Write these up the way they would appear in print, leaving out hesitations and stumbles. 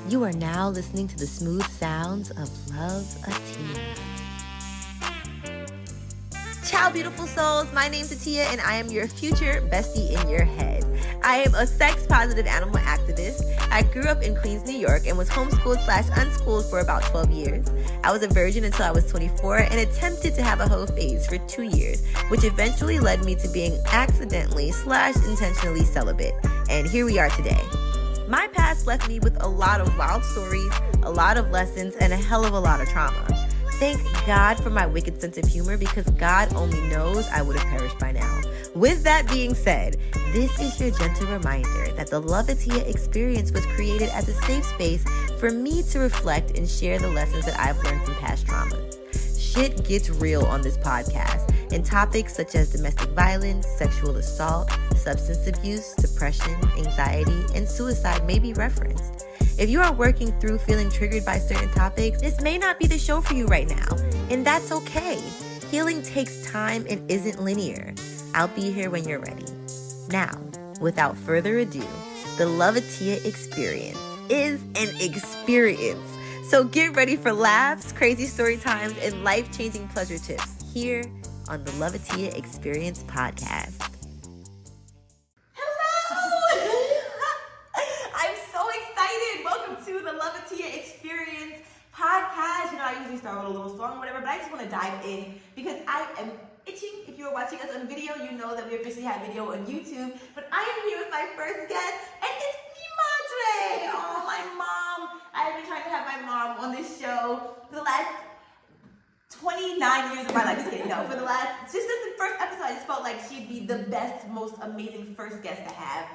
You are now listening to the smooth sounds of Love Atia. Ciao, beautiful souls. My name's Atia, and I am your future bestie in your head. I am a sex-positive animal activist. I grew up in Queens, New York, and was homeschooled/unschooled for about 12 years. I was a virgin until I was 24 and attempted to have a hoe phase for 2 years, which eventually led me to being accidentally/intentionally celibate. And here we are today. My past left me with a lot of wild stories, a lot of lessons, and a hell of a lot of trauma. Thank God for my wicked sense of humor, because God only knows I would have perished by now. With that being said, this is your gentle reminder that the Love Atia experience was created as a safe space for me to reflect and share the lessons that I've learned from past traumas. Shit gets real on this podcast, and topics such as domestic violence, sexual assault, substance abuse, depression, anxiety, and suicide may be referenced. If you are working through feeling triggered by certain topics, this may not be the show for you right now, and that's okay. Healing takes time and isn't linear. I'll be here when you're ready. Now, without further ado, the Love Atia experience is an experience. So get ready for laughs, crazy story times, and life-changing pleasure tips here on the Love Atia Experience podcast. The Love Atia Experience podcast. You know, I usually start with a little song or whatever, but I just want to dive in because I am itching. If you're watching us on video, you know that we officially have video on YouTube, but I am here with my first guest, and it's mi madre. Oh, my mom. I've been trying to have my mom on this show for the last 29 years of my life. Just kidding. No, for the last, just since the first episode, I just felt like she'd be the best, most amazing first guest to have.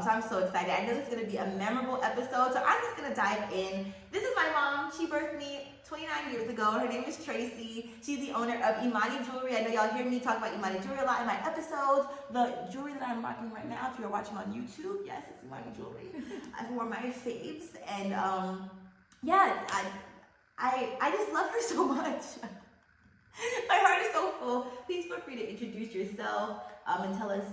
So I'm so excited. I know this is going to be a memorable episode, so I'm just going to dive in. This is my mom. She birthed me 29 years ago. Her name is Tracy. She's the owner of Imani Jewelry. I know y'all hear me talk about Imani Jewelry a lot in my episodes. The jewelry that I'm rocking right now, if you're watching on YouTube, yes, it's Imani Jewelry. I wore my faves, and yeah, I just love her so much. My heart is so full. Please feel free to introduce yourself and tell us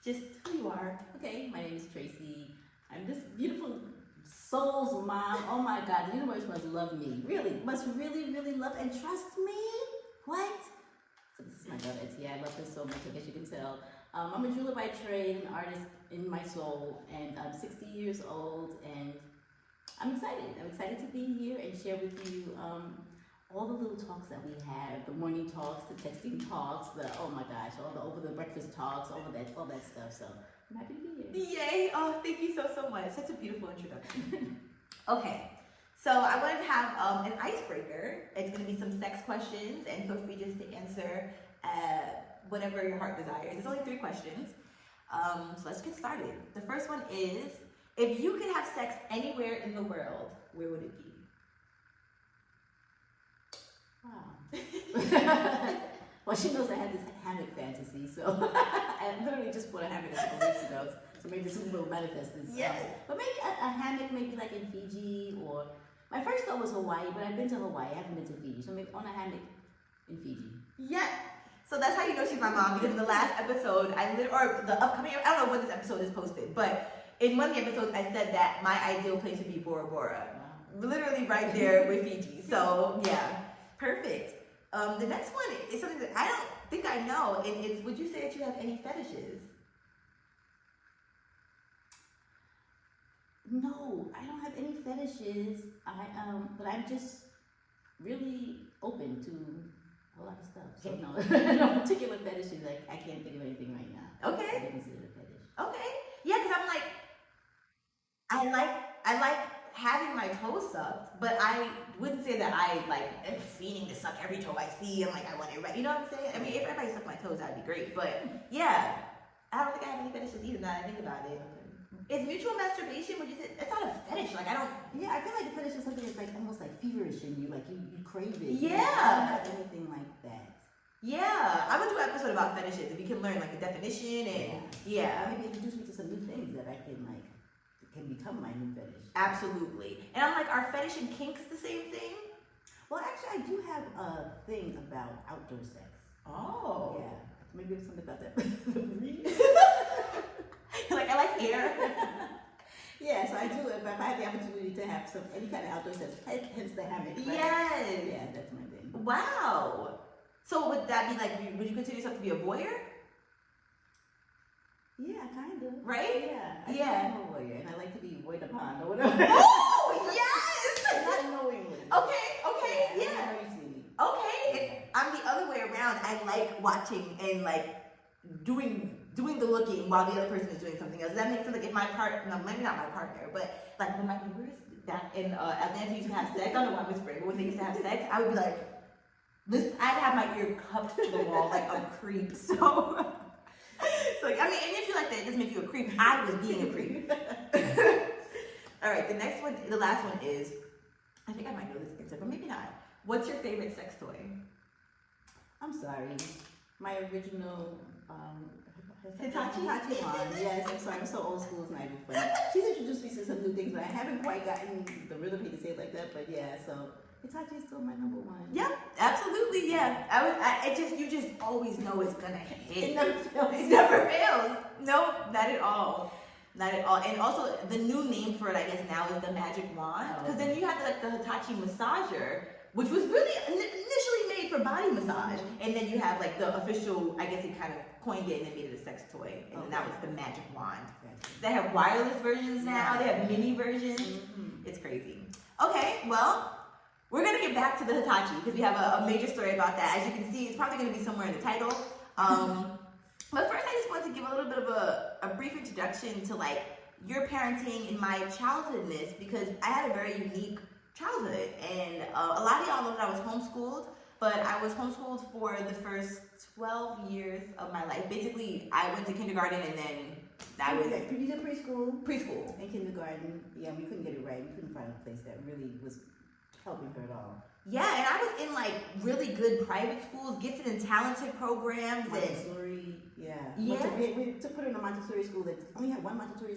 just who you are. Okay, my name is Tracy. I'm this beautiful soul's mom. Oh my God, the universe must love me. Really, must really, really love and trust me. What? So this is my daughter, Atia. I love her so much, I guess you can tell. I'm a jeweler by trade, an artist in my soul, and I'm 60 years old, and I'm excited. I'm excited to be here and share with you all the little talks that we have, the morning talks, the texting talks, oh my gosh, all the over the breakfast talks, all that stuff. So I'm happy to be here. Yay! Oh, thank you so much. Such a beautiful introduction. Okay, so I wanted to have an icebreaker. It's going to be some sex questions, and feel free just to answer whatever your heart desires. It's only 3 questions. So let's get started. The first one is, if you could have sex anywhere in the world, where would it be? Wow. Well, she knows I had this hammock fantasy, so I literally just bought a hammock a couple weeks ago, so maybe soon will manifest this. Yes. But maybe a hammock, maybe like in Fiji, or my first thought was Hawaii, but I've been to Hawaii, I haven't been to Fiji, so maybe on a hammock in Fiji. Yeah. So that's how you know she's my mom, because in the last episode, or the upcoming, I don't know when this episode is posted, but in one of the episodes, I said that my ideal place would be Bora Bora. Wow. Literally right there with Fiji. So yeah. Perfect. The next one is something that I don't think I know, and it's, would you say that you have any fetishes? No, I don't have any fetishes. But I'm just really open to a lot of stuff. So no, no particular fetishes. Like I can't think of anything right now. Okay. I consider it a fetish. Okay. Yeah, because I'm like, I like having my toes sucked, but I wouldn't say that I like am fiending to suck every toe I see. I'm like, I want it right. You know what I'm saying? I mean, if everybody sucked my toes, that'd be great. But yeah, I don't think I have any fetishes either. Now that I think about it. Is mutual masturbation? Would you say it's not a fetish? Like I don't. Yeah, I feel like the fetish is something that's like almost like feverish in you. Like you crave it. Yeah. I don't have anything like that. Yeah, I would do an episode about fetishes if you can learn like the definition and yeah. Maybe introduce me to some new things that I can like. Can become my new fetish. Absolutely. And I'm like, are fetish and kinks the same thing? Well, actually, I do have a thing about outdoor sex. Oh. Yeah. Maybe there's something about that. Like, I like air. Yeah, so I do. If I have the opportunity to have some any kind of outdoor sex, hence the hammock. Right? Yes. Yeah, that's my thing. Wow. So would that be like, would you consider yourself to be a voyeur? Yeah, kind of. Right? Yeah. I'm a warrior, and I like to be void upon or whatever. Oh, yes! Not knowingly. Okay, yeah. I know you see me. Okay, I'm the other way around. I like watching and like doing the looking while the other person is doing something else. Does that make sense? Like if my no, maybe not my partner, but like when my neighbors that in Atlanta used to have sex, I don't know why I'm whispering, but when they used to have sex, I would be like, I'd have my ear cupped to the wall like a creep. So I mean, and if you like that, it doesn't make you a creep. I was being a creep. All right, the last one is, I think I might know this answer, but maybe not. What's your favorite sex toy? I'm sorry. My original Hitachi wand. Yes, I'm sorry. I'm so old school. It's not even funny. She's introduced me to some new things, but I haven't quite gotten the rhythm to say it like that. But yeah, so Hitachi is still my number one. Yep, absolutely. Yeah, you just always know it's gonna hit. It never fails. It never fails. No, not at all. Not at all. And also, the new name for it, I guess, now is the magic wand. Because then you have the Hitachi massager, which was really initially made for body massage. And then you have like the official, I guess it kind of coined it and then made it a sex toy. And then that was the magic wand. They have wireless versions now. They have mini versions. It's crazy. Okay, well, we're going to get back to the Hitachi because we have a major story about that. As you can see, it's probably going to be somewhere in the title. But first, I just want to give a little bit of a brief introduction to like your parenting in my childhoodness, because I had a very unique childhood. And a lot of y'all know that I was homeschooled, but I was homeschooled for the first 12 years of my life. Basically, I went to kindergarten and then I was... You did preschool? Preschool. And kindergarten. Yeah, we couldn't get it right. We couldn't find a place that really was helping her at all. Yeah, and I was in like really good private schools, gifted and talented programs. Montessori, yeah. We to put her in a Montessori school that only had one Montessori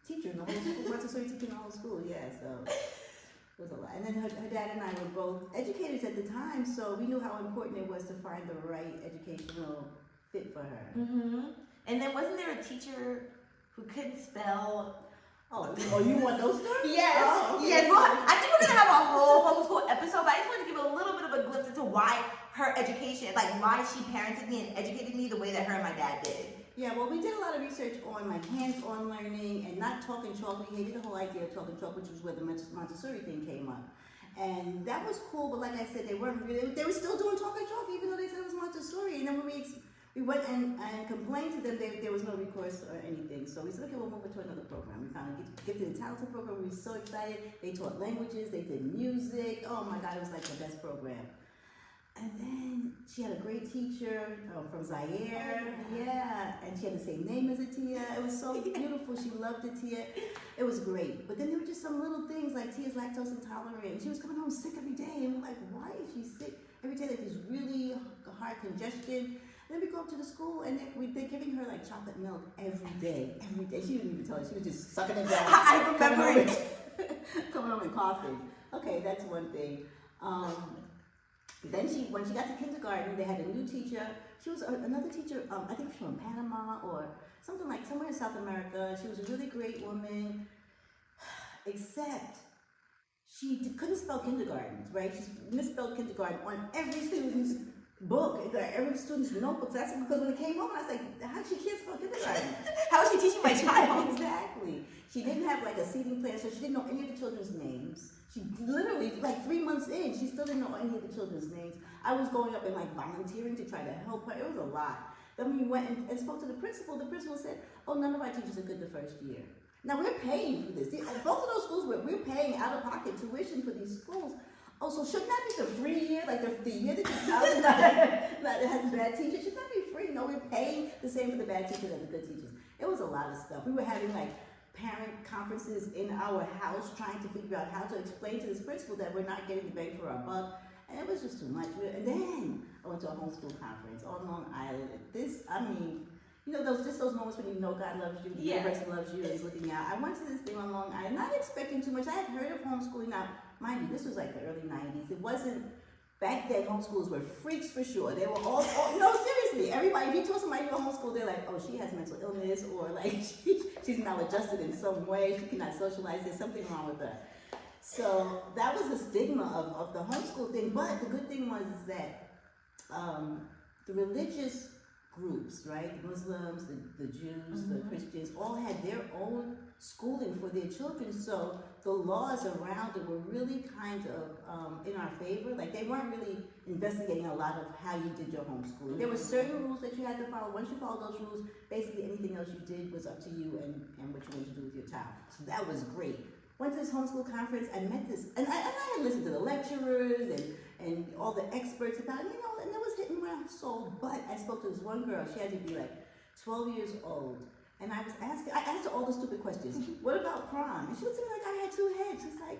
teacher in the whole school. Montessori teacher in the whole school, yeah. So it was a lot. And then her dad and I were both educators at the time, so we knew how important it was to find the right educational fit for her. And then wasn't there a teacher who couldn't spell? Oh, you want those stories? Yes. Oh, okay. Yes. Well, I think we're gonna have a whole homeschool episode, but I just wanted to give a little bit of a glimpse into why her education, like why she parented me and educated me the way that her and my dad did. Yeah, well, we did a lot of research on like hands-on learning and not talk and chalk. We hated the whole idea of talk and chalk, which was where the Montessori thing came up. And that was cool, but like I said, they were still doing talk and chalk, even though they said it was Montessori. And then when we went and complained to them, there was no recourse or anything. So we said, okay, we'll move it to another program. We found a gifted and talented program. We were so excited. They taught languages, they did music. Oh my God, it was like the best program. And then she had a great teacher from Zaire, yeah, and she had the same name as Tia. It was so beautiful. She loved Tia. It was great. But then there were just some little things like Tia's lactose intolerant. And she was coming home sick every day. And we're like, why is she sick every day? Like this really hard congestion. And then we go up to the school and they're giving her like chocolate milk every day. Every day. She didn't even tell us. She was just sucking it down. I remember it. Coming home and coughing. Okay, that's one thing. Then when she got to kindergarten, they had a new teacher. She was another teacher, I think she was from Panama or something like somewhere in South America. She was a really great woman, except she couldn't spell kindergarten, right? She misspelled kindergarten on every student's book, every student's notebook. So that's because when it came home, I was like, how she can't spell kindergarten? How is she teaching my child? Exactly. She didn't have like a seating plan, so she didn't know any of the children's names. She literally, like 3 months in, she still didn't know any of the children's names. I was going up and like volunteering to try to help her. It was a lot. Then we went and spoke to the principal. The principal said, oh, none of our teachers are good the first year. Now we're paying for this. Both of those schools, we're paying out-of-pocket tuition for these schools. Oh, so shouldn't that be the free year? Like the year that your child has a bad teacher? Shouldn't that be free? No, we're paying the same for the bad teachers and the good teachers. It was a lot of stuff. We were having like parent conferences in our house trying to figure out how to explain to this principal that we're not getting the bang for our buck. And it was just too much. And then I went to a homeschool conference on Long Island. Those moments when you know God loves you, the universe loves you, and is looking out. I went to this thing on Long Island, not expecting too much. I had heard of homeschooling. Now, mind you, this was like the early 90s. It wasn't Back then, homeschoolers were freaks for sure. They were all no, seriously. Everybody, if you told somebody you're homeschool, they're like, oh, she has mental illness, or like she's maladjusted in some way. She cannot socialize. There's something wrong with her. So that was the stigma of the homeschool thing. But the good thing was that the religious groups, right, the Muslims, the Jews, the Christians, all had their own schooling for their children. So the laws around it were really kind of in our favor. Like, they weren't really investigating a lot of how you did your homeschooling. There were certain rules that you had to follow. Once you followed those rules, basically anything else you did was up to you and what you wanted to do with your child. So that was great. Went to this homeschool conference, I met this, and I had listened to the lecturers and all the experts about it, and it was hitting my soul. But I spoke to this one girl. She had to be like 12 years old. And I asked her all the stupid questions. What about prom? And she looked at me like I had two heads. She's like,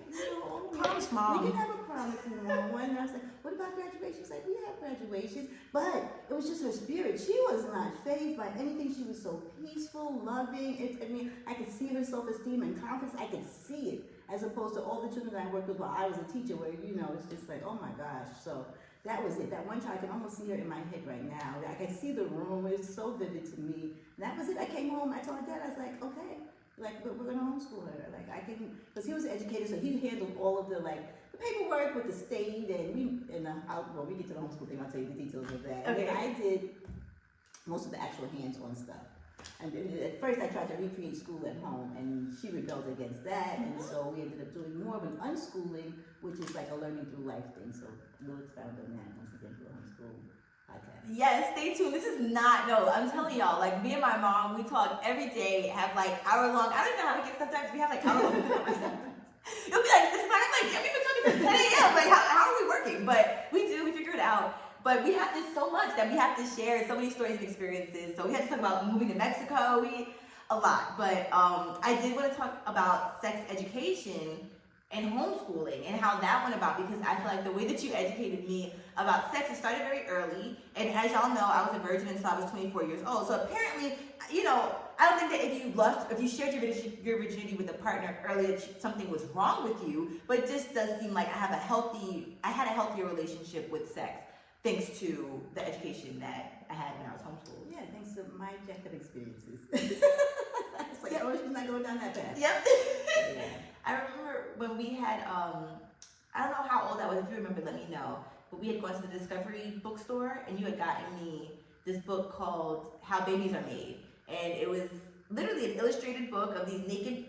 Prom's mom. We can have a prom if you want one. And I was like, what about graduation? She's like, we have graduations. But it was just her spirit. She was not fazed by anything. She was so peaceful, loving. I could see her self-esteem and confidence. I could see it, as opposed to all the children that I worked with while I was a teacher, where, it's just like, oh my gosh. So that was it. That one child, I can almost see her in my head right now. I can see the room. It's so vivid to me. And that was it. I came home. I told my dad, I was like, okay, but we're going to homeschool her. Like, I can, because he was an educator, so he handled all of the paperwork with the state. And we get to the homeschool thing. I'll tell you the details of that. Okay. And I did most of the actual hands-on stuff. And at first, I tried to recreate school at home, and she rebelled against that. And so we ended up doing more of an unschooling, which is like a learning through life thing. So we'll expound on that once again for a homeschool podcast. Yes, stay tuned. This is I'm telling y'all, me and my mom, we talk every day, have hour-long, I don't even know how to get sometimes, we have hour-long conversations. It'll be like this time, we've been talking since 10 a.m. How are we working? But we figure it out. But we have this so much that we have to share, so many stories and experiences. So we had to talk about moving to Mexico, a lot. But I did want to talk about sex education and homeschooling and how that went about, because I feel like the way that you educated me about sex, it started very early. And as y'all know, I was a virgin until I was 24 years old. So apparently, I don't think that if you shared your virginity with a partner early, something was wrong with you. But it just does seem like I had a healthier relationship with sex, thanks to the education that I had when I was homeschooled. Yeah, thanks to my jacket experiences. It's like, oh, she's not going down that path. Yep. Yeah. I remember when we had, I don't know how old I was. If you remember, let me know. But we had gone to the Discovery bookstore, and you had gotten me this book called How Babies Are Made. And it was literally an illustrated book of these naked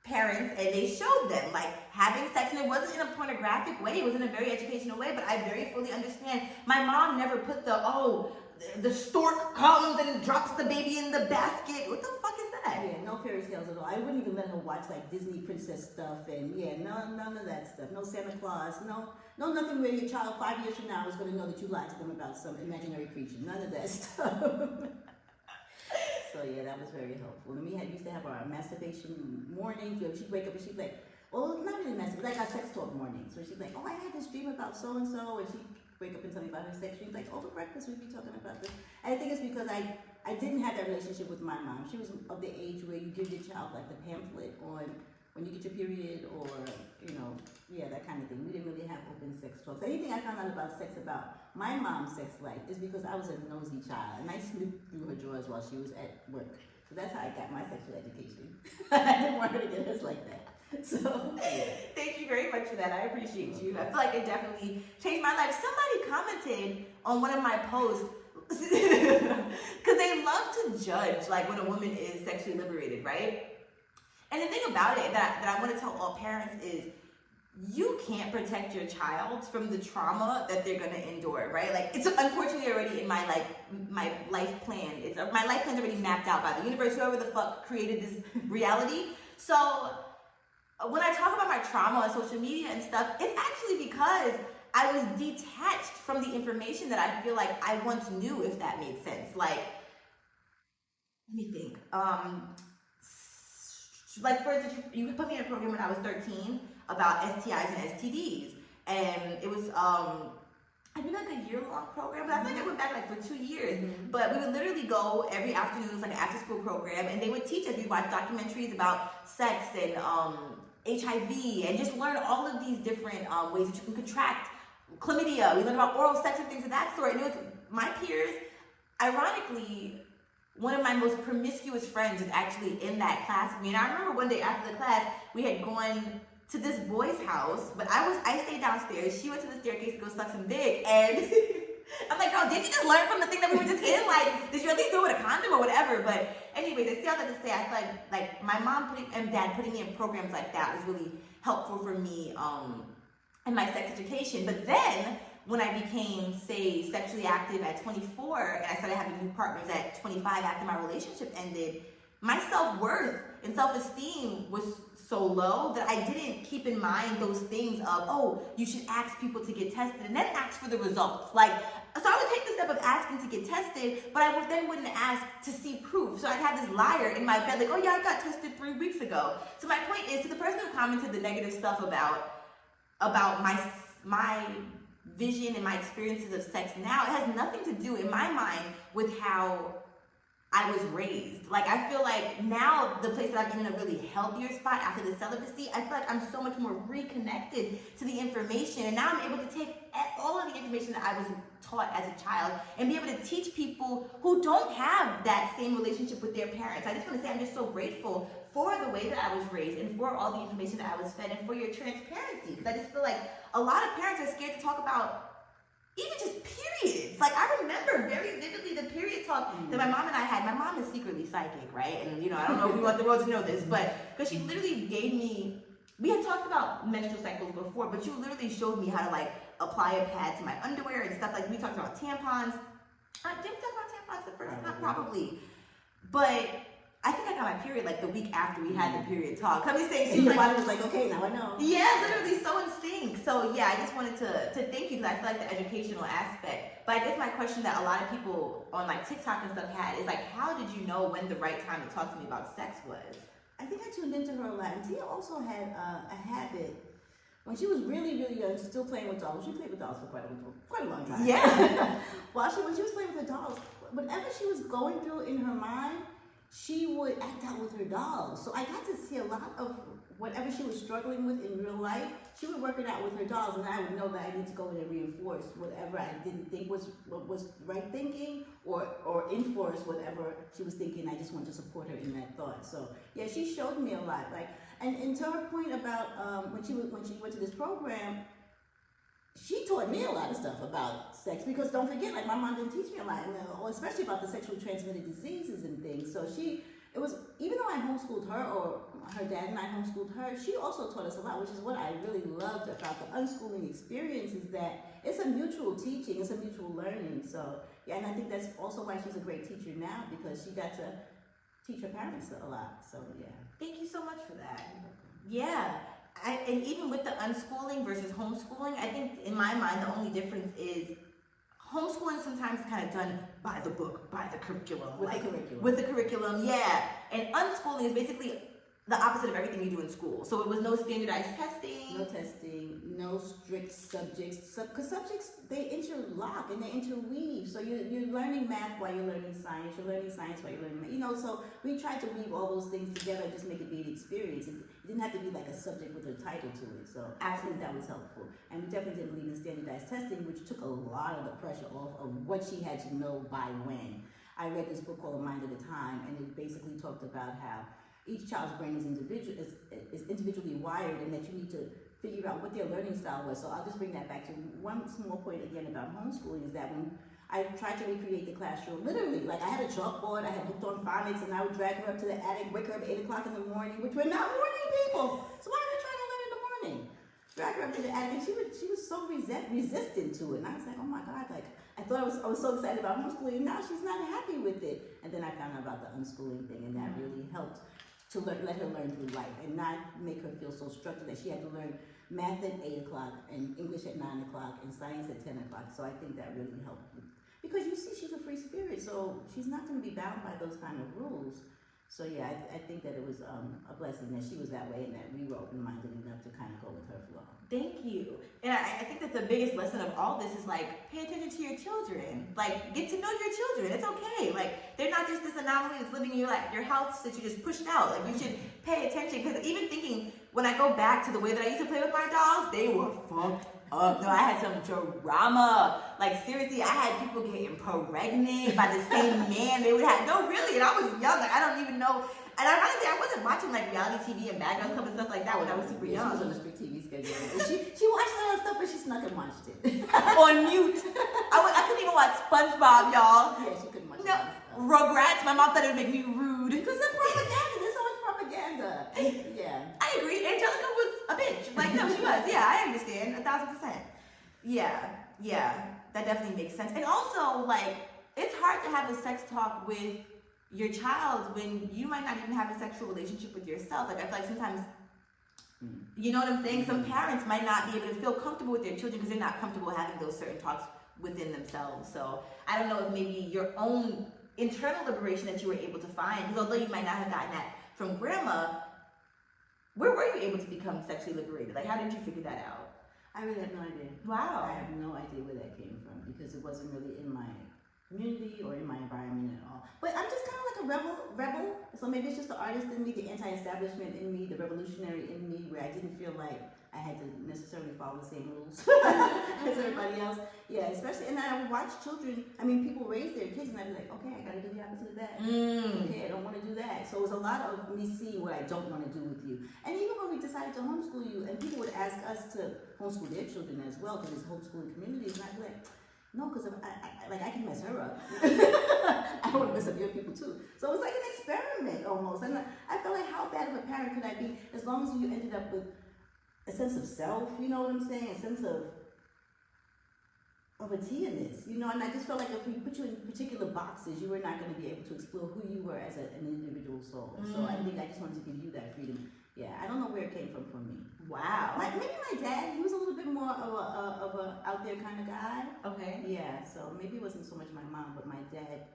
parents, and they showed them having sex, and it wasn't in a pornographic way, it was in a very educational way, but I very fully understand. My mom never put the stork comes and drops the baby in the basket. What the fuck is that? Yeah, no fairy tales at all. I wouldn't even let her watch Disney princess stuff, and none of that stuff. No Santa Claus, no nothing where your child 5 years from now is going to know that you lied to them about some imaginary creature. None of that stuff. So yeah, that was very helpful. And we used to have our masturbation mornings. She'd wake up and she'd be like, well, not really masturbation, our sex talk mornings. So she'd be like, oh, I had this dream about so and so, and she'd wake up and tell me about her sex dreams. Over breakfast we'd be talking about this. And I think it's because I didn't have that relationship with my mom. She was of the age where you give your child the pamphlet on when you get your period, or that kind of thing. We didn't really have open sex talks. Anything I found out about my mom's sex life is because I was a nosy child, and I snooped through her drawers while she was at work. So that's how I got my sexual education. I didn't want her to get hers like that. So yeah. Thank you very much for that. I appreciate you. I feel like it definitely changed my life. Somebody commented on one of my posts because they love to judge when a woman is sexually liberated, right? And the thing about it that I want to tell all parents is, you can't protect your child from the trauma that they're gonna endure, right? It's unfortunately already in my life plan. My life plan's already mapped out by the universe, whoever the fuck created this reality. So when I talk about my trauma on social media and stuff, it's actually because I was detached from the information that I feel like I once knew, if that made sense. Let me think. For instance, you put me in a program when I was 13 about STIs and STDs, and it was I did a year-long program, but I think I went back for 2 years. Mm-hmm. But we would literally go every afternoon. It was an after-school program, and they would teach us. We'd watch documentaries about sex and HIV, and just learn all of these different ways that you can contract chlamydia. We learned about oral sex and things of that sort. And it was my peers. Ironically, one of my most promiscuous friends is actually in that class with me. And I remember one day after the class, we had gone to this boy's house, but I stayed downstairs. She went to the staircase to go suck some dick, and I'm like, girl, did you just learn from the thing that we were just in? Like, did you at least do it with a condom or whatever? But anyways, I say all that to say, I feel like my mom and dad putting me in programs like that was really helpful for me in my sex education. But then when I became, say, sexually active at 24, and I started having new partners at 25 after my relationship ended, my self-worth and self-esteem was so low that I didn't keep in mind those things of, oh, you should ask people to get tested and then ask for the results. Like, so I would take the step of asking to get tested, but I wouldn't ask to see proof. So I'd have this liar in my bed, like, oh yeah, I got tested 3 weeks ago. So my point is, to the person who commented the negative stuff about my vision and my experiences of sex now, it has nothing to do, in my mind, with how I was raised. Like, I feel like now the place that I'm in a really healthier spot after the celibacy, I feel like I'm so much more reconnected to the information, and now I'm able to take all of the information that I was taught as a child and be able to teach people who don't have that same relationship with their parents. I just want to say I'm just so grateful for the way that I was raised and for all the information that I was fed and for your transparency, because I just feel like a lot of parents are scared to talk about even just periods. Like, I remember very vividly the period talk that my mom and I had. My mom is secretly psychic, right? And, you know, I don't know if we want the world to know this, but because she literally gave me, we had talked about menstrual cycles before, but she literally showed me how to, like, apply a pad to my underwear and stuff. Like, we talked about tampons. Did we talk about tampons the first time? Probably. But I think I got my period like the week after we had the period talk. Come and say, she was like, okay, now I know. Yeah, literally so in sync. So yeah, I just wanted to thank you, because I feel like the educational aspect. But I guess my question that a lot of people on like TikTok and stuff had is like, how did you know when the right time to talk to me about sex was? I think I tuned into her a lot. And Tia also had a habit when she was really, really young, still playing with dolls. She played with dolls for quite a long time. Yeah. When she was playing with her dolls, whatever she was going through in her mind, she would act out with her dolls. So I got to see a lot of whatever she was struggling with in real life. She would work it out with her dolls, and I would know that I need to go in and reinforce whatever I didn't think was right thinking, or enforce whatever she was thinking. I just wanted to support her in that thought. So yeah, she showed me a lot. Like, and to her point about when she went to this program, she taught me a lot of stuff about sex, because don't forget, like, my mom didn't teach me a lot, especially about the sexually transmitted diseases and things. So it was, even though I homeschooled her, or her dad and I homeschooled her, she also taught us a lot, which is what I really loved about the unschooling experience, is that it's a mutual teaching, it's a mutual learning. So yeah, and I think that's also why she's a great teacher now, because she got to teach her parents a lot. So yeah. Thank you so much for that. Yeah. And even with the unschooling versus homeschooling, I think in my mind the only difference is homeschooling sometimes kind of done by the book, by the curriculum. With the curriculum, yeah. And unschooling is basically the opposite of everything you do in school. So it was no standardized testing. No testing, no strict subjects. Because subjects, they interlock and they interweave. So you're learning math while you're learning science. You're learning science while you're learning math. You know, so we tried to weave all those things together and just make it be an experience. It didn't have to be like a subject with a title to it. So I think that was helpful. And we definitely didn't believe in standardized testing, which took a lot of the pressure off of what she had to know by when. I read this book called A Mind at a Time, and it basically talked about how each child's brain is individually wired, and that you need to figure out what their learning style was. So I'll just bring that back to one small point again about homeschooling, is that when I tried to recreate the classroom, literally, like, I had a chalkboard, I had hooked on phonics, and I would drag her up to the attic, wake her up at 8 o'clock in the morning, which we're not morning people. So why are we trying to learn in the morning? Drag her up to the attic, and she was so resistant to it. And I was like, oh my God, like, I thought I was so excited about homeschooling, and now she's not happy with it. And then I found out about the unschooling thing, and that really helped to let her learn through life and not make her feel so structured that she had to learn math at 8 o'clock and English at 9 o'clock and science at 10 o'clock. So I think that really helped. Because you see, she's a free spirit, so she's not going to be bound by those kind of rules. So yeah, I think that it was a blessing that she was that way, and that we were open-minded enough to kind of go with her flow. Thank you. And I think that the biggest lesson of all this is, like, pay attention to your children. Like, get to know your children. It's okay. Like, they're not just this anomaly that's living in your house that you just pushed out. Like, you should pay attention. Because even thinking, when I go back to the way that I used to play with my dolls, they were fucked up. No, I had some drama. Like, seriously, I had people getting pregnant by the same man they would have. No, really. And I was young. Like, I don't even know. And ironically, I wasn't watching like reality TV and Bad Girls Club and stuff like that when I was super young. She was on the strict TV schedule. She watched all that stuff, but she snuck and watched it. On mute. I couldn't even watch SpongeBob, y'all. Yeah, she couldn't watch No, that stuff. Rugrats. My mom thought it would make me rude. Because of propaganda. There's so much propaganda. Yeah. I agree. Angelica was a bitch. Like, no, she was. Yeah, I understand. 1,000%. Yeah. That definitely makes sense. And also, like, it's hard to have a sex talk with your child when you might not even have a sexual relationship with yourself. Like, I feel like sometimes, you know what I'm saying? Some parents might not be able to feel comfortable with their children because they're not comfortable having those certain talks within themselves. So I don't know if maybe your own internal liberation that you were able to find, because although you might not have gotten that from grandma, where were you able to become sexually liberated? Like, how did you figure that out? I really have no idea. Wow. I have no idea where that came from because it wasn't really in my community or in my environment at all. But I'm just kind of like a rebel. So maybe it's just the artist in me, the anti-establishment in me, the revolutionary in me, where I didn't feel like I had to necessarily follow the same rules as everybody else. Yeah, especially, and I would watch children. I mean, people raise their kids, and I'd be like, okay, I gotta do the opposite of that. Okay, I don't want to do that. So it was a lot of me seeing what I don't want to do with you. And even when we decided to homeschool you, and people would ask us to homeschool their children as well, because there's homeschooling communities, and I'd be like, no, because I can mess her up. I want to mess up your people too. So it was like an experiment almost. And I felt like, how bad of a parent could I be as long as you ended up with a sense of self, you know what I'm saying? A sense of a T-ness, you know? And I just felt like if we put you in particular boxes, you were not going to be able to explore who you were as an individual soul. So I think I just wanted to give you that freedom. Yeah, I don't know where it came from me. Wow. Maybe my dad, he was a little bit more of a out there kind of guy. Okay. Yeah, so maybe it wasn't so much my mom, but my dad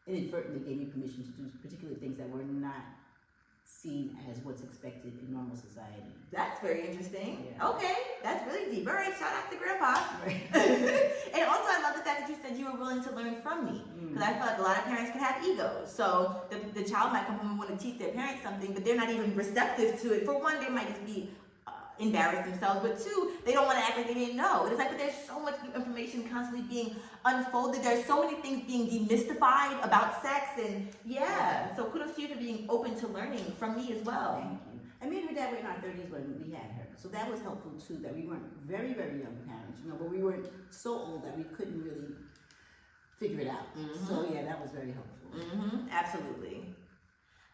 inadvertently gave me permission to do particular things that were not seen as what's expected in normal society. That's very interesting. Yeah. Okay, that's really deep. All right, shout out to Grandpa. Right. And also, I love the fact that you said you were willing to learn from me, because I feel like a lot of parents can have egos. So the child might come home and want to teach their parents something, but they're not even receptive to it. For one, they might just be embarrass themselves, but two, they don't want to act like they didn't know. And it's like, but there's so much new information constantly being unfolded. There's so many things being demystified about sex, and so kudos to you for being open to learning from me as well. Thank you. And me and her dad were in our 30s when we had her, so that was helpful too, that we weren't very, very young parents, you know, but we weren't so old that we couldn't really figure it out. So yeah, that was very helpful. Absolutely.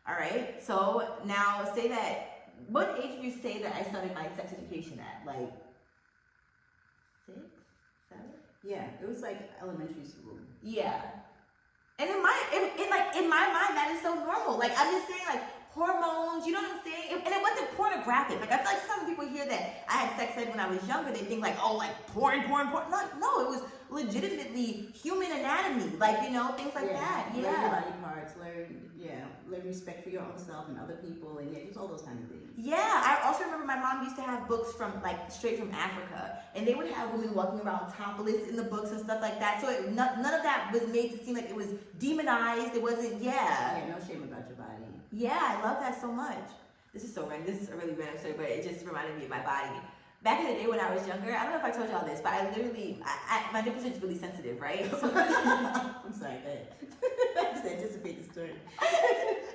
All right, so now say that, what age do you say that I started my sex education at? Like 6, 7? Yeah, it was like elementary school. Yeah. And in my mind, that is so normal. Like, I'm just saying, like, hormones, you know what I'm saying? And it wasn't pornographic. Like, I feel like some people hear that I had sex ed when I was younger, they think like, oh, like porn. No, it was legitimately human anatomy. Like, you know, things like that. Yeah. Learn your body parts, learn respect for your own self and other people, and just all those kinds of things. Yeah, I also remember my mom used to have books from, like, straight from Africa, and they would have women walking around topless in the books and stuff like that, so none of that was made to seem like it was demonized. It wasn't, Yeah, no shame about your body. Yeah, I love that so much. This is so random. This is a really random story, but it just reminded me of my body. Back in the day when I was younger, I don't know if I told y'all this, but I literally, my nipples are just really sensitive, right? So, I'm sorry, go ahead. Just anticipate the story.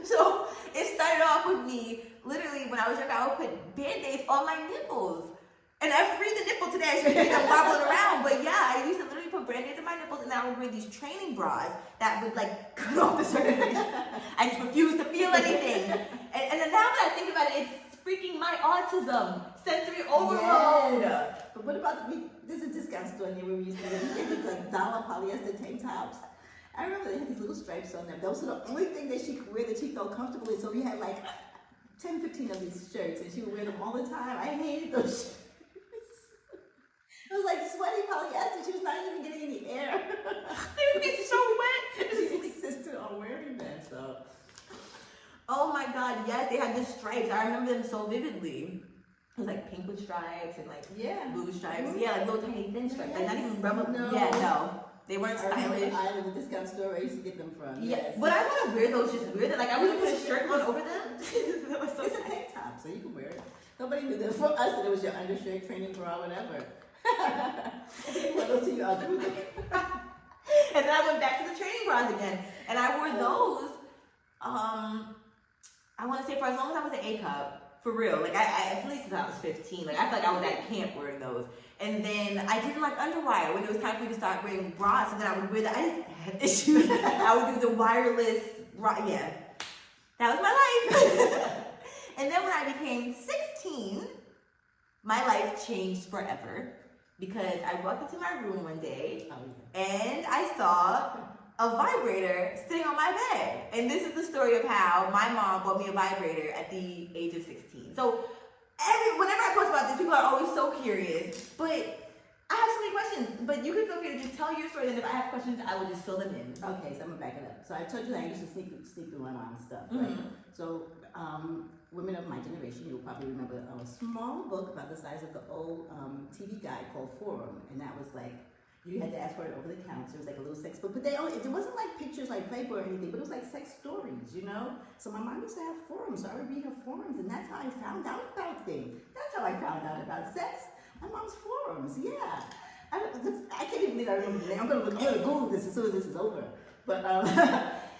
So it started off with me, literally, when I was younger, I would put Band-Aids on my nipples. And I freed the nipple today, so you them wobbling around. But yeah, I used to literally put Band-Aids on my nipples, and I would wear these training bras that would, like, cut off the circulation. I just refused to feel anything. And then now that I think about it, it's freaking my autism. Sensory overload. Yes. But what about there's a discount store near where we used to live. They had like dollar polyester tank tops. I remember they had these little stripes on them. Those were the only thing that she could wear that she felt comfortable in. So we had like 10, 15 of these shirts, and she would wear them all the time. I hated those shirts. It was like sweaty polyester. She was not even getting any air. They would be so wet. She insisted on wearing them, so. Oh my God, yes, they had the stripes. I remember them so vividly. It was like pink with stripes and like blue stripes. Yeah, like little tiny thin stripes. Like not even rubber. No. Yeah, no. They weren't stylish. I remember the discount store where I used to get them from. Yeah, yes. but I want to wear those just weird. Like I wouldn't put a shirt on over them. That was so it's a tank top, so you can wear it. Nobody knew that for us that it was your undershirt, training bra, whatever. What else do you outgrew them? And then I went back to the training bras again, and I wore those. I want to say for as long as I was an A cup, for real. Like I at least until I was 15. Like I felt like I was at camp wearing those. And then I didn't like underwire when it was time for me to start wearing bras. And then I would wear that. I just had issues. I would do the wireless bra. Yeah, that was my life. And then when I became 16, my life changed forever. Because I walked into my room one day and I saw a vibrator sitting on my bed. And this is the story of how my mom bought me a vibrator at the age of 16. So whenever I post about this, people are always so curious. But I have so many questions. But you can feel free to just tell your story, and if I have questions, I will just fill them in. Okay, so I'm gonna back it up. So I told you that I used to sneak through my mom's stuff, right? Mm-hmm. So women of my generation, you'll probably remember a small book about the size of the old TV guide called Forum, and that was like, you had to ask for it over the counter. It was like a little sex book, but it wasn't like pictures like Playboy or anything, but it was like sex stories, you know? So my mom used to have forums, so I would read her forums, and that's how I found out about things. That's how I found out about sex. My mom's forums, yeah. I can't even think I remember the name. I'm gonna Google this as soon as this is over. But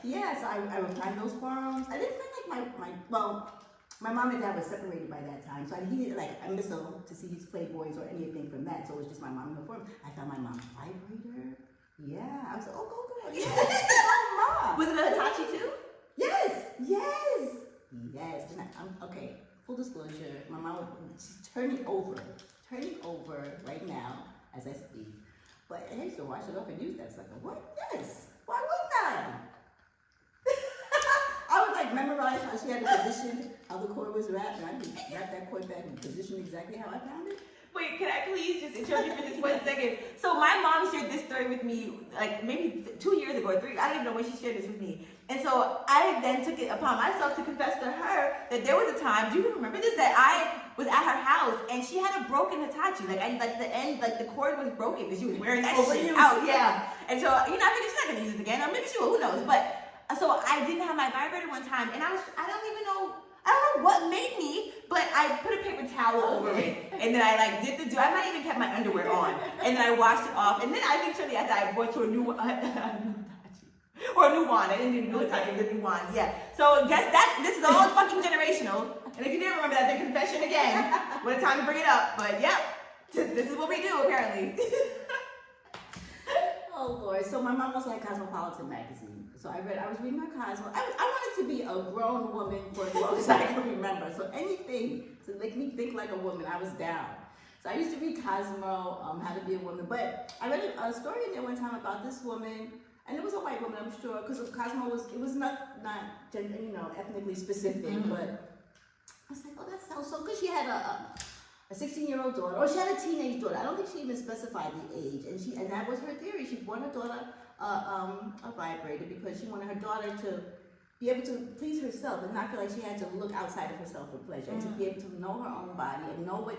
yeah, so I would find those forums. I didn't feel like my mom and dad were separated by that time, so he didn't I missed to see his Playboys or anything from that. So it was just my mom and her forum. I found my mom's vibrator. Yeah, I was like, oh, go, yeah. Oh, mom. Was it a Hitachi too? Yes. And okay. Full disclosure, my mom she's turning over right now as I speak. But I used to wash it off and use that sucker. What? Yes. Why wouldn't I? I would like memorize how she had it positioned, how the cord was wrapped, and I could wrap that cord back and position exactly how I found it. Wait, can I please just interrupt you for just 1 second? So my mom shared this story with me like maybe 2 years ago or 3. I don't even know when she shared this with me. And so I then took it upon myself to confess to her that there was a time, do you remember this, that I was at her house and she had a broken Hitachi. The cord was broken because she was wearing that shit out. Yeah. And so, I figured she's not going to use it again, or maybe she will, who knows. But so I didn't have my vibrator one time, and I don't know what made me, but I put a paper towel over it, and then I did the do. I might even kept my underwear on, and then I washed it off, and then I think shortly after I bought to a new or a new wand. I didn't do new Hitachi, the new wand. Yeah. So guess this is all fucking generational. And if you didn't remember that, then confession again. What a time to bring it up. But yeah, this is what we do apparently. Oh Lord. So my mom also had Cosmopolitan magazine. So I was reading her Cosmo. I wanted to be a grown woman for as long as I can remember. So anything to make me think like a woman, I was down. So I used to read Cosmo, How to Be a Woman. But I read a story in there one time about this woman, and it was a white woman, I'm sure, because Cosmo was not gender, ethnically specific. Mm-hmm. But I was like, oh, that sounds so good. She had a 16-year-old daughter, or she had a teenage daughter. I don't think she even specified the age, and that was her theory. She bought her daughter a vibrator because she wanted her daughter to be able to please herself and not feel like she had to look outside of herself for pleasure, and to be able to know her own body and know what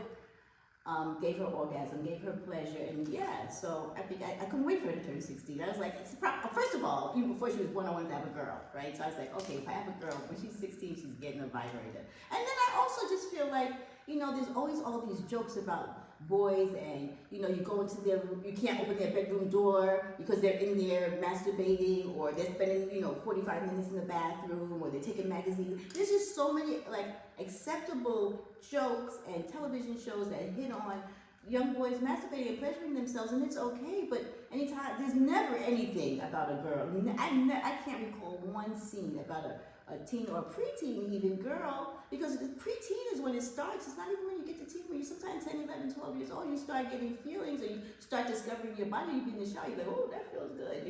gave her orgasm, gave her pleasure, and yeah. So I think I couldn't wait for her to turn 16. I was like, first of all, even before she was born, I wanted to have a girl, right? So I was like, okay, if I have a girl, when she's 16, she's getting a vibrator. And then I also just feel like, there's always all these jokes about boys, and you go into their room, you can't open their bedroom door because they're in there masturbating, or they're spending 45 minutes in the bathroom, or they're taking magazines. There's just so many acceptable jokes and television shows that hit on young boys masturbating and pleasuring themselves, and it's okay. But anytime, there's never anything about a girl. I can't recall one scene about a teen or a preteen even girl, because preteen is when it starts. It's not even when you get to teen, when you're sometimes 10, 11, 12 years old, you start getting feelings, or you start discovering your body. You be in the shower, you're like, oh, that feels good,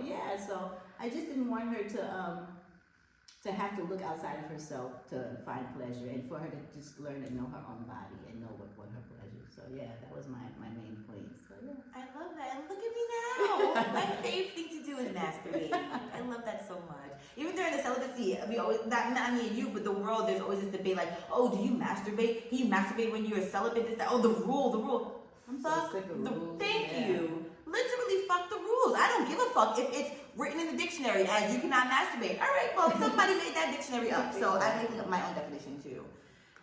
yeah. So I just didn't want her to have to look outside of herself to find pleasure, and for her to just learn to know her own body and know what her pleasure. So yeah, that was my main point. So yeah. I love that. And look at me now. My favorite thing to do is masturbate. I love that so much. Even during the celibacy, we always, not me and you, but the world, there's always this debate like, oh, do you masturbate? Can you masturbate when you're celibate? This, that. Oh, the rule. I'm so sick of rules. Thank you. Literally fuck the rules. I don't give a fuck if it's written in the dictionary as you cannot masturbate. All right, well, somebody made that dictionary up, so I'm making up my own definition too.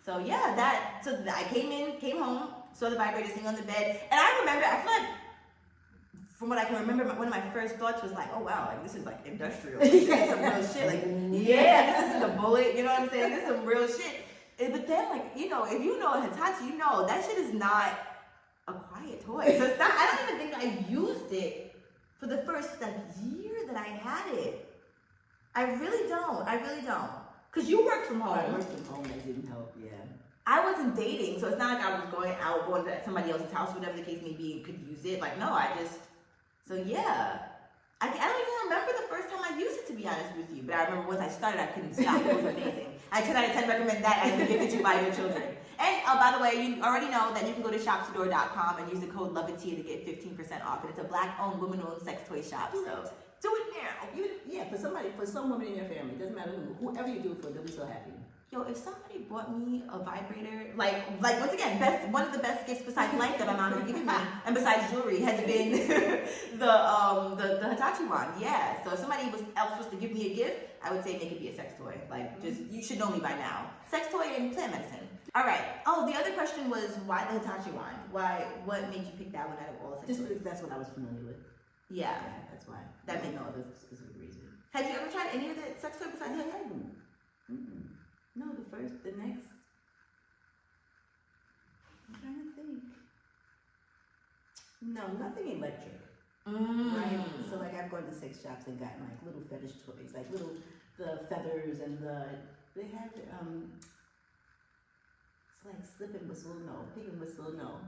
So yeah, I came home, saw the vibrator sitting on the bed, and I feel like, from what I can remember, one of my first thoughts was like, oh wow, like this is like industrial. Like, this is some real shit. Like, yeah, this isn't a bullet, you know what I'm saying? This is some real shit. But then, like, you know, if you know a Hitachi, you know that shit is not a quiet toy. So it's not, I don't even think I used it for the first like year that I had it. I really don't. Cause you worked from home. I worked from home, that didn't help, yeah. I wasn't dating, so it's not like I was going to somebody else's house, whatever the case may be, and could use it. Like, no, so yeah. I don't even remember the first time I used it, to be honest with you. But I remember once I started, I couldn't stop. It was amazing. I 10 out of 10 recommend that as a gift that you buy your children. And by the way, you already know that you can go to shopsadore.com and use the code LOVEITIA to get 15% off. And it's a black-owned, woman-owned sex toy shop. So do it now. For some woman in your family, it doesn't matter whoever you do it for, they'll be so happy. Yo, if somebody bought me a vibrator, like once again, one of the best gifts besides light that my mom has given me, and besides jewelry, has been the Hitachi wand. Yeah. So if somebody else was to give me a gift, I would say make it be a sex toy. Like, just, you should know me by now. Sex toy and plant medicine. All right. Oh, the other question was why the Hitachi wand? What made you pick that one out of all sex Just toys? because that's what I was familiar with. Yeah. That's why. That makes no sense. other specific reason. Have you ever tried any of the sex toy besides Hitachi? No, the next. I'm trying to think. No, nothing electric. Right? So like I've gone to sex shops and gotten like little fetish toys, like the feathers and they have it's like slip and whistle, no, pig and whistle, no,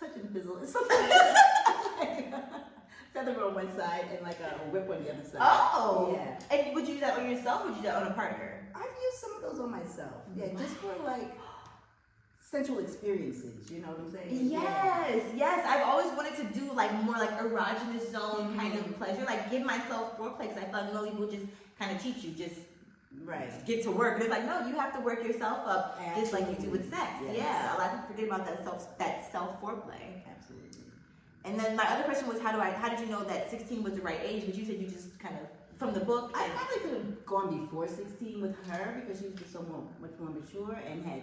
touch and fizzle, and something like feather on one side and like a whip on the other side. Oh, yeah. And would you do that on yourself, or would you do that on a partner? I've used some of those on myself. Yeah, just for like sensual experiences, you know what I'm saying? Yes. I've always wanted to do like more like erogenous zone kind of pleasure, like give myself foreplay, because I thought no, people just kind of teach you, just get to work. And it's like, no, you have to work yourself up. Absolutely. Just like you do with sex. Yes. Yeah, a lot of people forget about that self foreplay. Absolutely. And then my other question was, how did you know that 16 was the right age? But you said you just kind of, from the book. I probably could have gone before 16 with her, because she was just much more mature and had,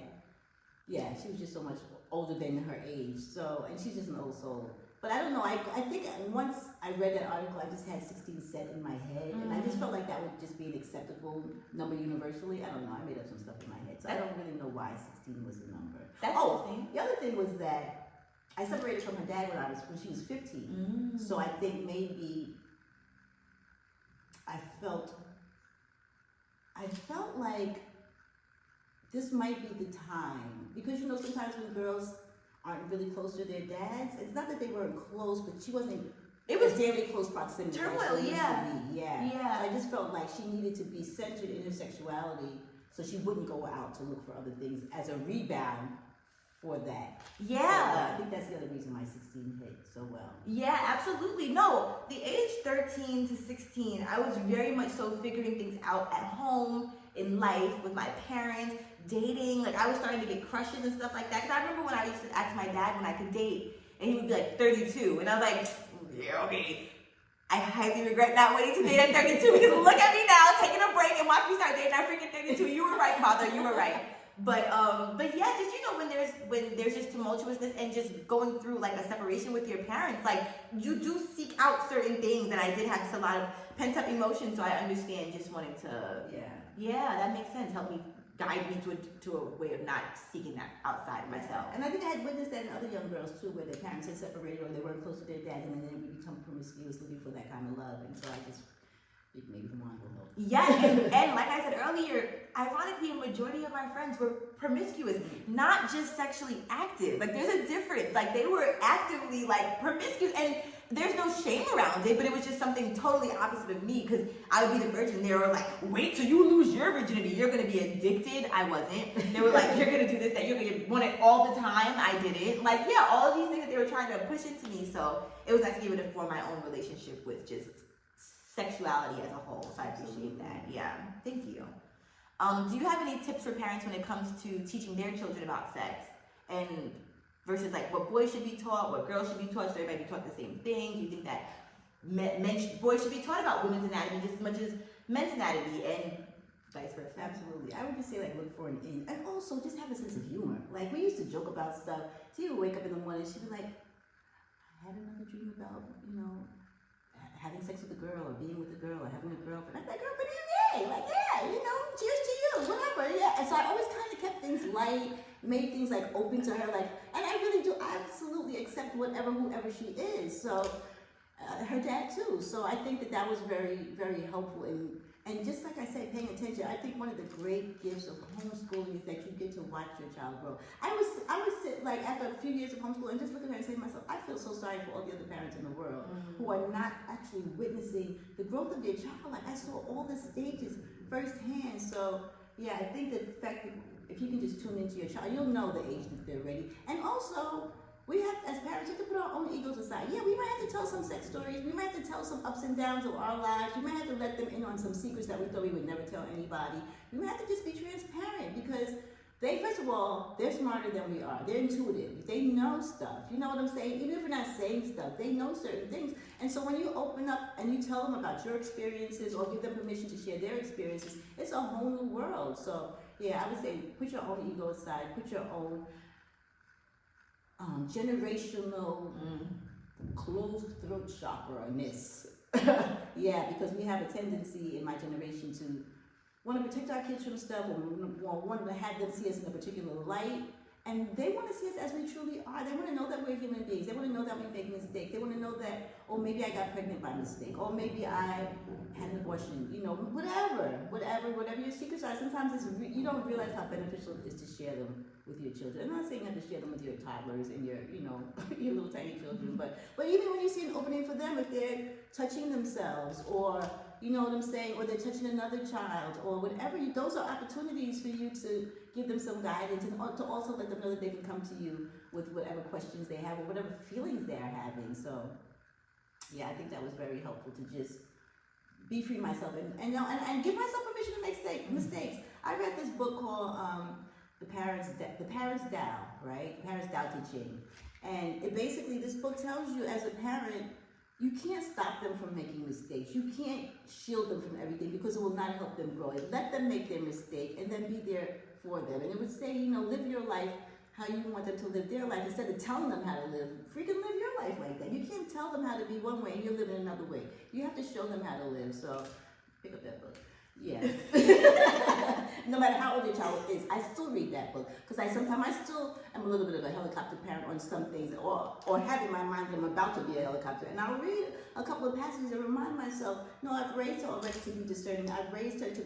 she was just so much older than her age. So, and she's just an old soul. But I don't know, I think once I read that article, I just had 16 set in my head, and I just felt like that would just be an acceptable number universally. I don't know, I made up some stuff in my head, so I don't really know why 16 was the number. That's interesting. The other thing was that I separated from her dad when she was 15. So I think maybe I felt like this might be the time, because you know sometimes when girls aren't really close to their dads, it's not that they weren't close, but she wasn't. It was very close proximity. Turmoil, yeah. So I just felt like she needed to be centered in her sexuality, so she wouldn't go out to look for other things as a rebound for that. Yeah. So, I think that's the other reason why 16 hit so well. Yeah, absolutely. No, the age 13 to 16, I was very much so figuring things out at home, in life, with my parents, dating. Like, I was starting to get crushes and stuff like that. Because I remember when I used to ask my dad when I could date, and he would be like 32. And I was like, yeah, okay. I highly regret not waiting to date at 32, because look at me now, taking a break and watch me start dating at freaking 32. You were right, father. You were right. But yeah, just, you know, when there's just tumultuousness and just going through like a separation with your parents, like you do seek out certain things, and I did have just a lot of pent up emotions, so I understand just wanting to that makes sense. Help me, guide me to a way of not seeking that outside of myself. And I think I had witnessed that in other young girls too, where their parents had separated or they weren't close to their dad, and then they would become promiscuous, looking for that kind of love. And so I just maybe the wand will help. Yeah, and like I said earlier, ironically, a majority of my friends were promiscuous, not just sexually active. Like, there's a difference. Like, they were actively like promiscuous, and there's no shame around it, but it was just something totally opposite of me, because I would be the virgin. They were like, wait till you lose your virginity, you're gonna be addicted. I wasn't. They were like, you're gonna do this, that, you're gonna want it all the time. I didn't. Like, yeah, all of these things that they were trying to push into me. So it was nice to be able to form my own relationship with just sexuality as a whole. So I appreciate that. Yeah, thank you. Do you have any tips for parents when it comes to teaching their children about sex, and versus like what boys should be taught, what girls should be taught? So they might be taught the same thing. Do you think that boys should be taught about women's anatomy just as much as men's anatomy? And vice versa. Absolutely. I would just say, like, look for an in. And also, just have a sense of humor. Like, we used to joke about stuff. She would wake up in the morning, she'd be like, I had another dream about, having sex with a girl or being with a girl or having a girlfriend. I'm like, girlfriend, yay! Like, yeah, cheers to you, whatever. Yeah. And so I always kind of kept things light, made things, like, open to her. Like, and I really do absolutely accept whoever she is. So, her dad, too. So I think that was very, very helpful and just like I said, paying attention. I think one of the great gifts of homeschooling is that you get to watch your child grow. I would sit, like, after a few years of homeschooling and just look at her and say to myself, I feel so sorry for all the other parents in the world who are not actually witnessing the growth of their child. Like, I saw all the stages firsthand. So yeah, I think that the fact that if you can just tune into your child, you'll know the age that they're ready. And also, we have, as parents, we have to put our own egos aside. Yeah, we might have to tell some sex stories. We might have to tell some ups and downs of our lives. We might have to let them in on some secrets that we thought we would never tell anybody. We might have to just be transparent because they, first of all, they're smarter than we are. They're intuitive. They know stuff. You know what I'm saying? Even if we're not saying stuff, they know certain things. And so when you open up and you tell them about your experiences or give them permission to share their experiences, it's a whole new world. So yeah, I would say put your own ego aside, put your own generational closed throat chakra-ness. Yeah, because we have a tendency in my generation to want to protect our kids from stuff, or want to have them see us in a particular light. And they want to see us as we truly are. They want to know that we're human beings. They want to know that we make mistakes. They want to know that, oh, maybe I got pregnant by mistake. Or maybe I had an abortion. Whatever your secrets are. Sometimes you don't realize how beneficial it is to share them with your children. I'm not saying you have to share them with your toddlers and your, your little tiny children. But even when you see an opening for them, if they're touching themselves or, you know what I'm saying, or they're touching another child or whatever, those are opportunities for you to give them some guidance and to also let them know that they can come to you with whatever questions they have or whatever feelings they're having. So, yeah, I think that was very helpful to just be free myself and give myself permission to make mistakes. I read this book called The Parents' Tao, right? Parents' Tao Te Ching. And basically, this book tells you as a parent, you can't stop them from making mistakes. You can't shield them from everything because it will not help them grow. Let them make their mistake and then be there for them. And it would say, live your life how you want them to live their life instead of telling them how to live. Freaking live your life like that. You can't tell them how to be one way and you're living another way. You have to show them how to live. So pick up that book. Yeah. No matter how old your child is, I still read that book because I still am a little bit of a helicopter parent on some things, or have in my mind that I'm about to be a helicopter, and I'll read a couple of passages and remind myself, no, I've raised her already to be discerning. I've raised her to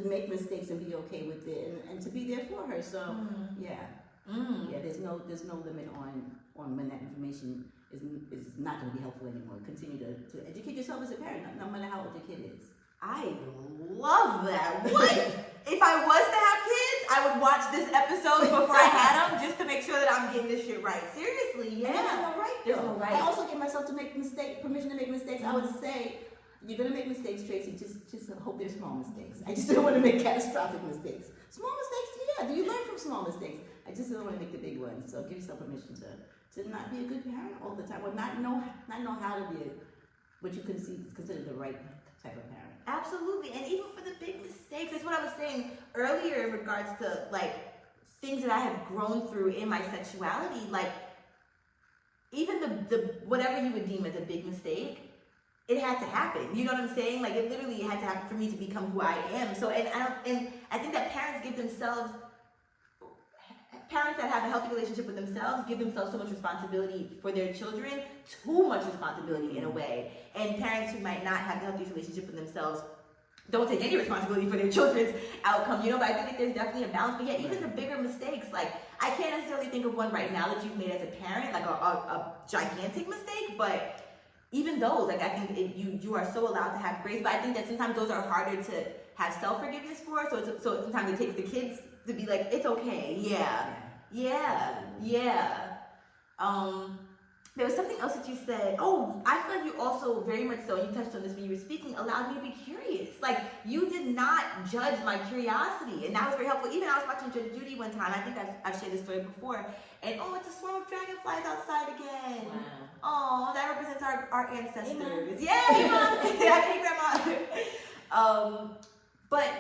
make mistakes and be okay with it, and to be there for her. So yeah, there's no limit on when that information is not going to be helpful anymore. Continue to educate yourself as a parent, no matter how old your kid is. I love that. What? If I was to have kids, I would watch this episode before I had them just to make sure that I'm getting this shit right. Seriously, yeah. And there's no right. There's no right. I also give myself permission to make mistakes. I would say, you're gonna make mistakes, Tracy. Just hope they're small mistakes. I just don't want to make catastrophic mistakes. Small mistakes, yeah. Do you learn from small mistakes? I just don't want to make the big ones. So give yourself permission to not be a good parent all the time, or not know how to be what you consider the right type of parent. Absolutely, and even for the big mistakes, that's what I was saying earlier in regards to like things that I have grown through in my sexuality. Like even the whatever you would deem as a big mistake, it had to happen. You know what I'm saying? Like it literally had to happen for me to become who I am. So and I think that parents that have a healthy relationship with themselves give themselves so much responsibility for their children, too much responsibility in a way. And parents who might not have a healthy relationship with themselves don't take any responsibility for their children's outcome, but I think that there's definitely a balance. But yeah, even the bigger mistakes, like I can't necessarily think of one right now that you've made as a parent, like a gigantic mistake, but even those, like I think you are so allowed to have grace, but I think that sometimes those are harder to have self-forgiveness for, so sometimes it takes the kids to be like, it's okay, yeah. There was something else that you said. Oh, I feel like you also very much so, you touched on this when you were speaking, allowed me to be curious. Like, you did not judge my curiosity, and that was very helpful. Even I was watching Judge Judy one time, I think I've shared this story before, and it's a swarm of dragonflies outside again. Wow. Oh, that represents our ancestors. Hey, yeah, hey, Mom. Hey, Grandma. But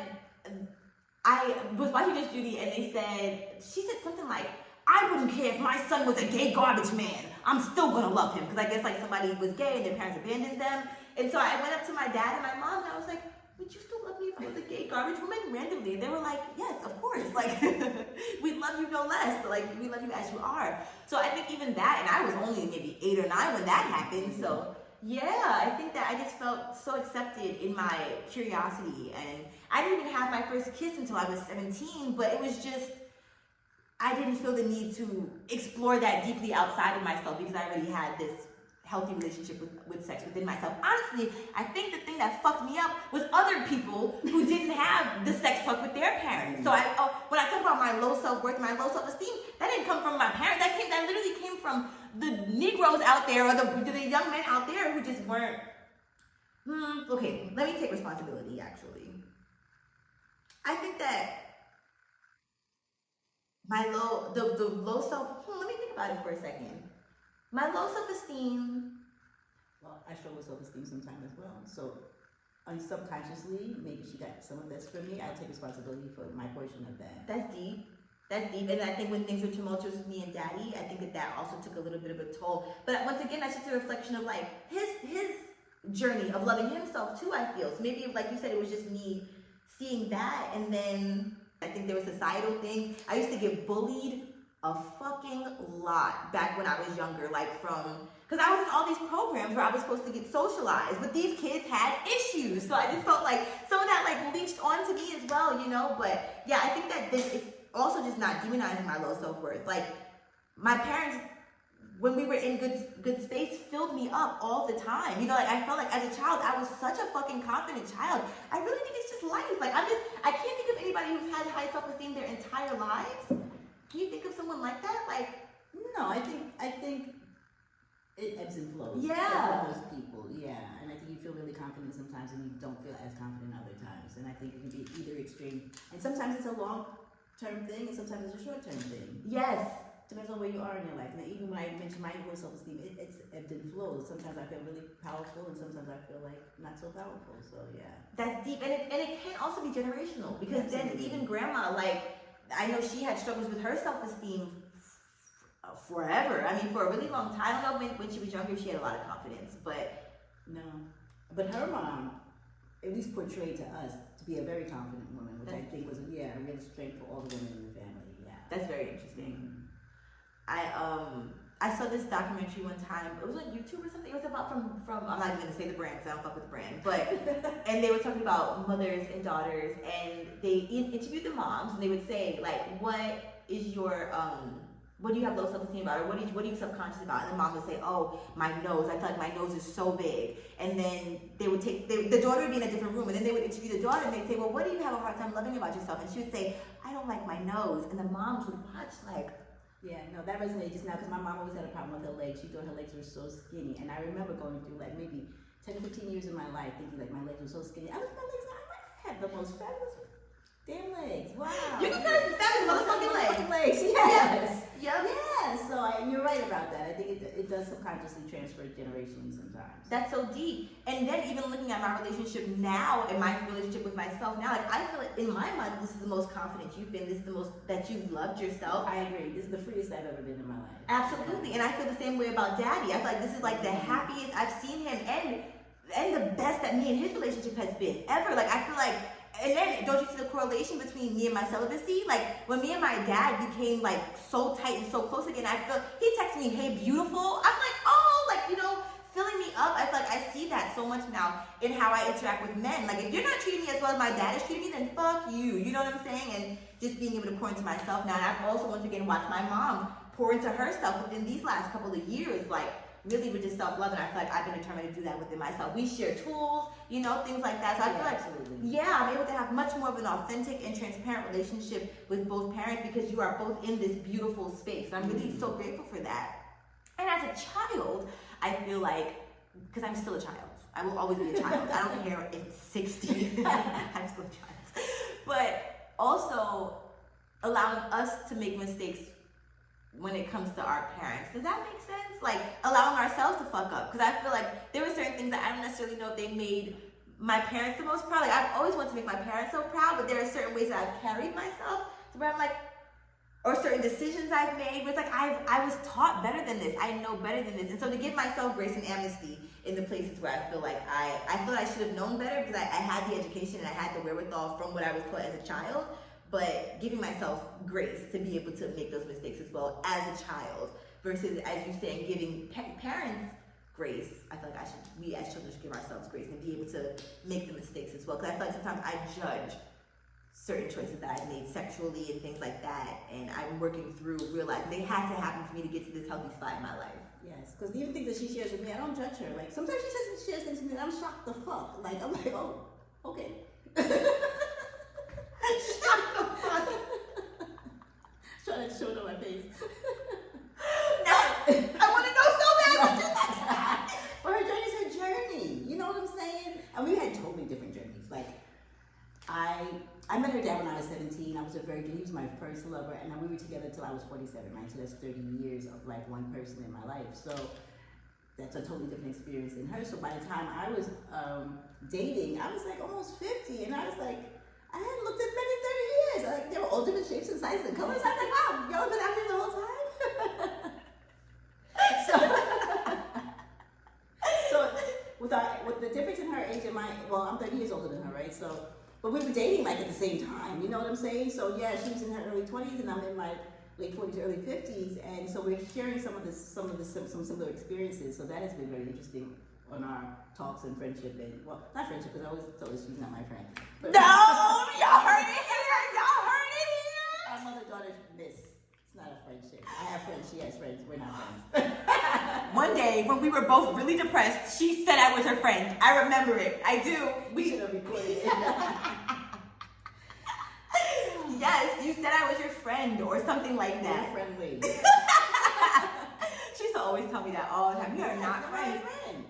I was watching Just Judy, and she said something like, I wouldn't care if my son was a gay garbage man. I'm still gonna love him. Because I guess like somebody was gay and their parents abandoned them. And so I went up to my dad and my mom and I was like, would you still love me if I was a gay garbage woman? Randomly. And they were like, yes, of course. Like, we love you no less. Like, we love you as you are. So I think even that, and I was only maybe 8 or 9 when that happened. So yeah, I think that I just felt so accepted in my curiosity. And I didn't even have my first kiss until I was 17, but it was just, I didn't feel the need to explore that deeply outside of myself because I already had this healthy relationship with sex within myself. Honestly, I think the thing that fucked me up was other people who didn't have the sex talk with their parents. So when I talk about my low self-worth, my low self-esteem, that didn't come from my parents. That literally came from the Negroes out there or the young men out there who just weren't. Okay, let me take responsibility actually. I think that my the low self, let me think about it for a second. My low self-esteem. Well, I struggle with self-esteem sometimes as well. So subconsciously, maybe she got some of this from me. I take responsibility for my portion of that. That's deep. That's deep. And I think when things were tumultuous with me and daddy, I think that also took a little bit of a toll. But once again, that's just a reflection of like his journey of loving himself too, I feel. So maybe like you said, it was just me seeing that. And then I think there were societal things. I used to get bullied a fucking lot back when I was younger, because I was in all these programs where I was supposed to get socialized, but these kids had issues, so I just felt like some of that like leached onto me as well, you know. But yeah, I think that this is also just not demonizing my low self-worth. Like my parents, when we were in good space, filled me up all the time. You know, like I felt like as a child, I was such a fucking confident child. I really think it's just life. Like I can't think of anybody who's had high self-esteem their entire lives. Can you think of someone like that? Like, no, I think it ebbs and flows. Yeah. For most people, yeah. And I think you feel really confident sometimes and you don't feel as confident other times. And I think it can be either extreme. And sometimes it's a long-term thing and sometimes it's a short-term thing. Yes. Depends on where you are in your life. And even when I mentioned my low self-esteem, it's ebbed and flows. Sometimes I feel really powerful and sometimes I feel like not so powerful. So yeah. That's deep. And it can also be generational because then even grandma, like, I know she had struggles with her self-esteem forever. I mean, for a really long time. I don't know when she was younger, she had a lot of confidence, but no. But her mom, at least portrayed to us to be a very confident woman, which I think was a real strength for all the women in the family. Yeah, that's very interesting. I saw this documentary one time. It was on YouTube or something. It was about from I'm not even gonna say the brand because I don't fuck with the brand, but and they were talking about mothers and daughters, and they interviewed the moms, and they would say like, what is your what do you have low self-esteem about, or what are you subconscious about? And the mom would say, oh, my nose. I feel like my nose is so big. And then they would the daughter would be in a different room, and then they would interview the daughter, and they'd say, well, what do you have a hard time loving about yourself? And she would say, I don't like my nose. And the moms would watch like. Yeah, no, that resonated just now because my mom always had a problem with her legs. She thought her legs were so skinny. And I remember going through like maybe 10 to 15 years of my life thinking like my legs were so skinny. I had the most fabulous damn legs. Wow. You can kind of fabulous motherfucking legs. Yes. Yep. Yeah, so you're right about that. I think it does subconsciously transfer generations sometimes. That's so deep. And then even looking at my relationship now and my relationship with myself now, like I feel like in my mind, this is the most confident you've been. This is the most that you've loved yourself. I agree. This is the freest I've ever been in my life. Absolutely. And I feel the same way about daddy. I feel like this is like the happiest I've seen him and the best that me and his relationship has been ever. Like I feel like, and then don't you see the correlation between me and my celibacy? Like when me and my dad became like so tight and so close again, I feel he texted me, hey beautiful. I'm like, oh, like, you know, filling me up. I feel like I see that so much now in how I interact with men. Like if you're not treating me as well as my dad is treating me, then fuck you. You know what I'm saying? And just being able to pour into myself now. And I've also once again watched my mom pour into herself within these last couple of years, like really with just self-love, and I feel like I've been determined to do that within myself. We share tools, you know, things like that. So I feel like, absolutely. Yeah, I'm able to have much more of an authentic and transparent relationship with both parents because you are both in this beautiful space. And I'm really so grateful for that. And as a child, I feel like, because I'm still a child. I will always be a child. I don't care if it's 60. I'm still a child. But also allowing us to make mistakes when it comes to our parents. Does that make sense? Like allowing ourselves to fuck up. Because I feel like there were certain things that I don't necessarily know if they made my parents the most proud. Like, I've always wanted to make my parents so proud, but there are certain ways that I've carried myself to where I'm like, or certain decisions I've made, where it's like I was taught better than this. I know better than this. And so to give myself grace and amnesty in the places where I feel like I thought I should have known better because I had the education and I had the wherewithal from what I was taught as a child, but giving myself grace to be able to make those mistakes as well as a child versus, as you say, giving parents grace. I feel like we as children should give ourselves grace and be able to make the mistakes as well. Because I feel like sometimes I judge certain choices that I've made sexually and things like that, and I'm working through realizing they had to happen for me to get to this healthy spot in my life. Yes, because even things that she shares with me, I don't judge her. Like, sometimes she shares things with me and I'm shocked the fuck. Like, I'm like, oh, okay. Shocked the fuck. Trying to show it on my face. No, I want to know so bad what you thought. But her journey's her journey. You know what I'm saying? And we had totally different journeys. Like, I met her dad when I was 17. I was a virgin. He was my first lover, and we were together until I was 47, right? So that's 30 years of like one person in my life. So that's a totally different experience than her. So by the time I was dating, I was like almost 50, and I was like, I hadn't looked at men in 30 years. Like, they were all different shapes and sizes and colors. I was like, wow, y'all been out here the whole time? so with the difference in her age and mine, well, I'm 30 years older than her, right? So, but we were dating like at the same time, you know what I'm saying? So yeah, she was in her early 20s and I'm in my late 40s, early 50s, and so we're sharing some similar experiences. So that has been very interesting on our talks and friendship, and well, not friendship because I always told her she's not my friend. But No, y'all heard it here. Y'all heard it here. our mother-daughter miss. It's not a friendship. I have friends. She has friends. We're not friends. One day when we were both really depressed, she said I was her friend. I remember it. I do. We should have recorded it. Yes, you said I was your friend or something like that. We're friendly. She used to always tell me that all the time. You are not friends.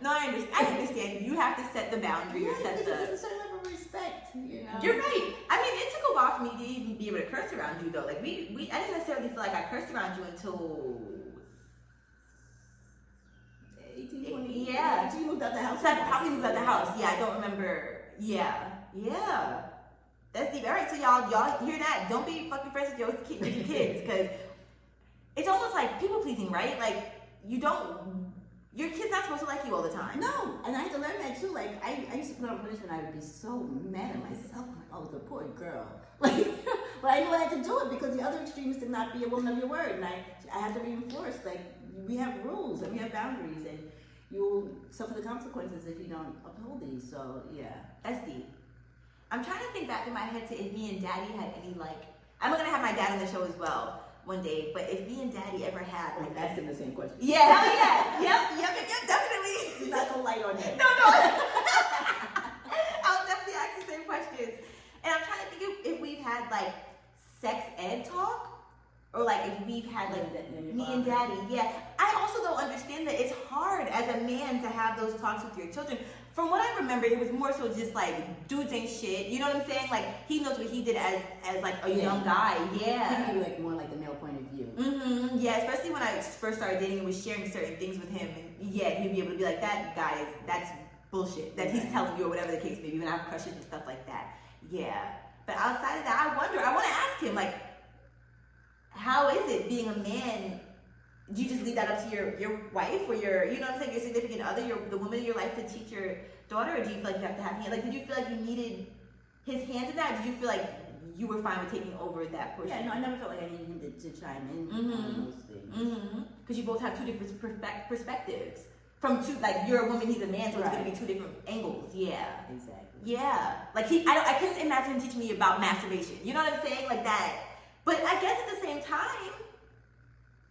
No, I understand. You have to set the boundary or set the. There's a certain level of respect, you know. You're right. I mean, it took a while for me to even be able to curse around you, though. Like I didn't necessarily feel like I cursed around you until 18, 20. Yeah. Until you moved out the house. So I probably moved out the house. Yeah, I don't remember. Yeah. That's deep. All right, so y'all hear that? Don't be fucking friends with your kids, because it's almost like people pleasing, right? Like your kid's not supposed to like you all the time. No, and I had to learn that too. Like I used to put on punishment. I would be so mad at myself. I'm like, oh, the poor girl. Like, but I knew I had to do it because the other extreme is to not be a woman of your word, and I had to reinforce. Like, we have rules and we have boundaries, and you'll suffer the consequences if you don't uphold these. So yeah, that's deep. I'm trying to think back in my head to if me and Daddy had any I'm gonna have my dad on the show as well one day, but if me and Daddy ever had like ask him the same question. Yeah, hell yeah. Yep, definitely. He's not gonna light on him. No. I'll definitely ask the same questions. And I'm trying to think if we've had sex ed talk, or if we've had me and Daddy. Yeah. I also don't understand that it's hard as a man to have those talks with your children. From what I remember, it was more so just dudes ain't shit. You know what I'm saying? He knows what he did as a young guy. Yeah. He would be more like the male point of view. Mm-hmm. Yeah, especially when I first started dating and was sharing certain things with him. And yeah, he'd be able to be like, that guy that's bullshit that he's telling you, or whatever the case may be, when I have crushes and stuff like that. Yeah. But outside of that, I want to ask him, how is it being a man? Do you just leave that up to your wife or your significant other, the woman in your life to teach your daughter, or do you feel like you have to have hands? Did you feel like you needed his hands in that? Or did you feel like you were fine with taking over that portion? Yeah, no, I never felt like I needed him to chime in on those things. Because you both have two different perspectives. From two, you're a woman, he's a man, so it's going to be two different angles. Yeah. Exactly. Yeah. I couldn't imagine him teaching me about masturbation. You know what I'm saying? That. But I guess at the same time,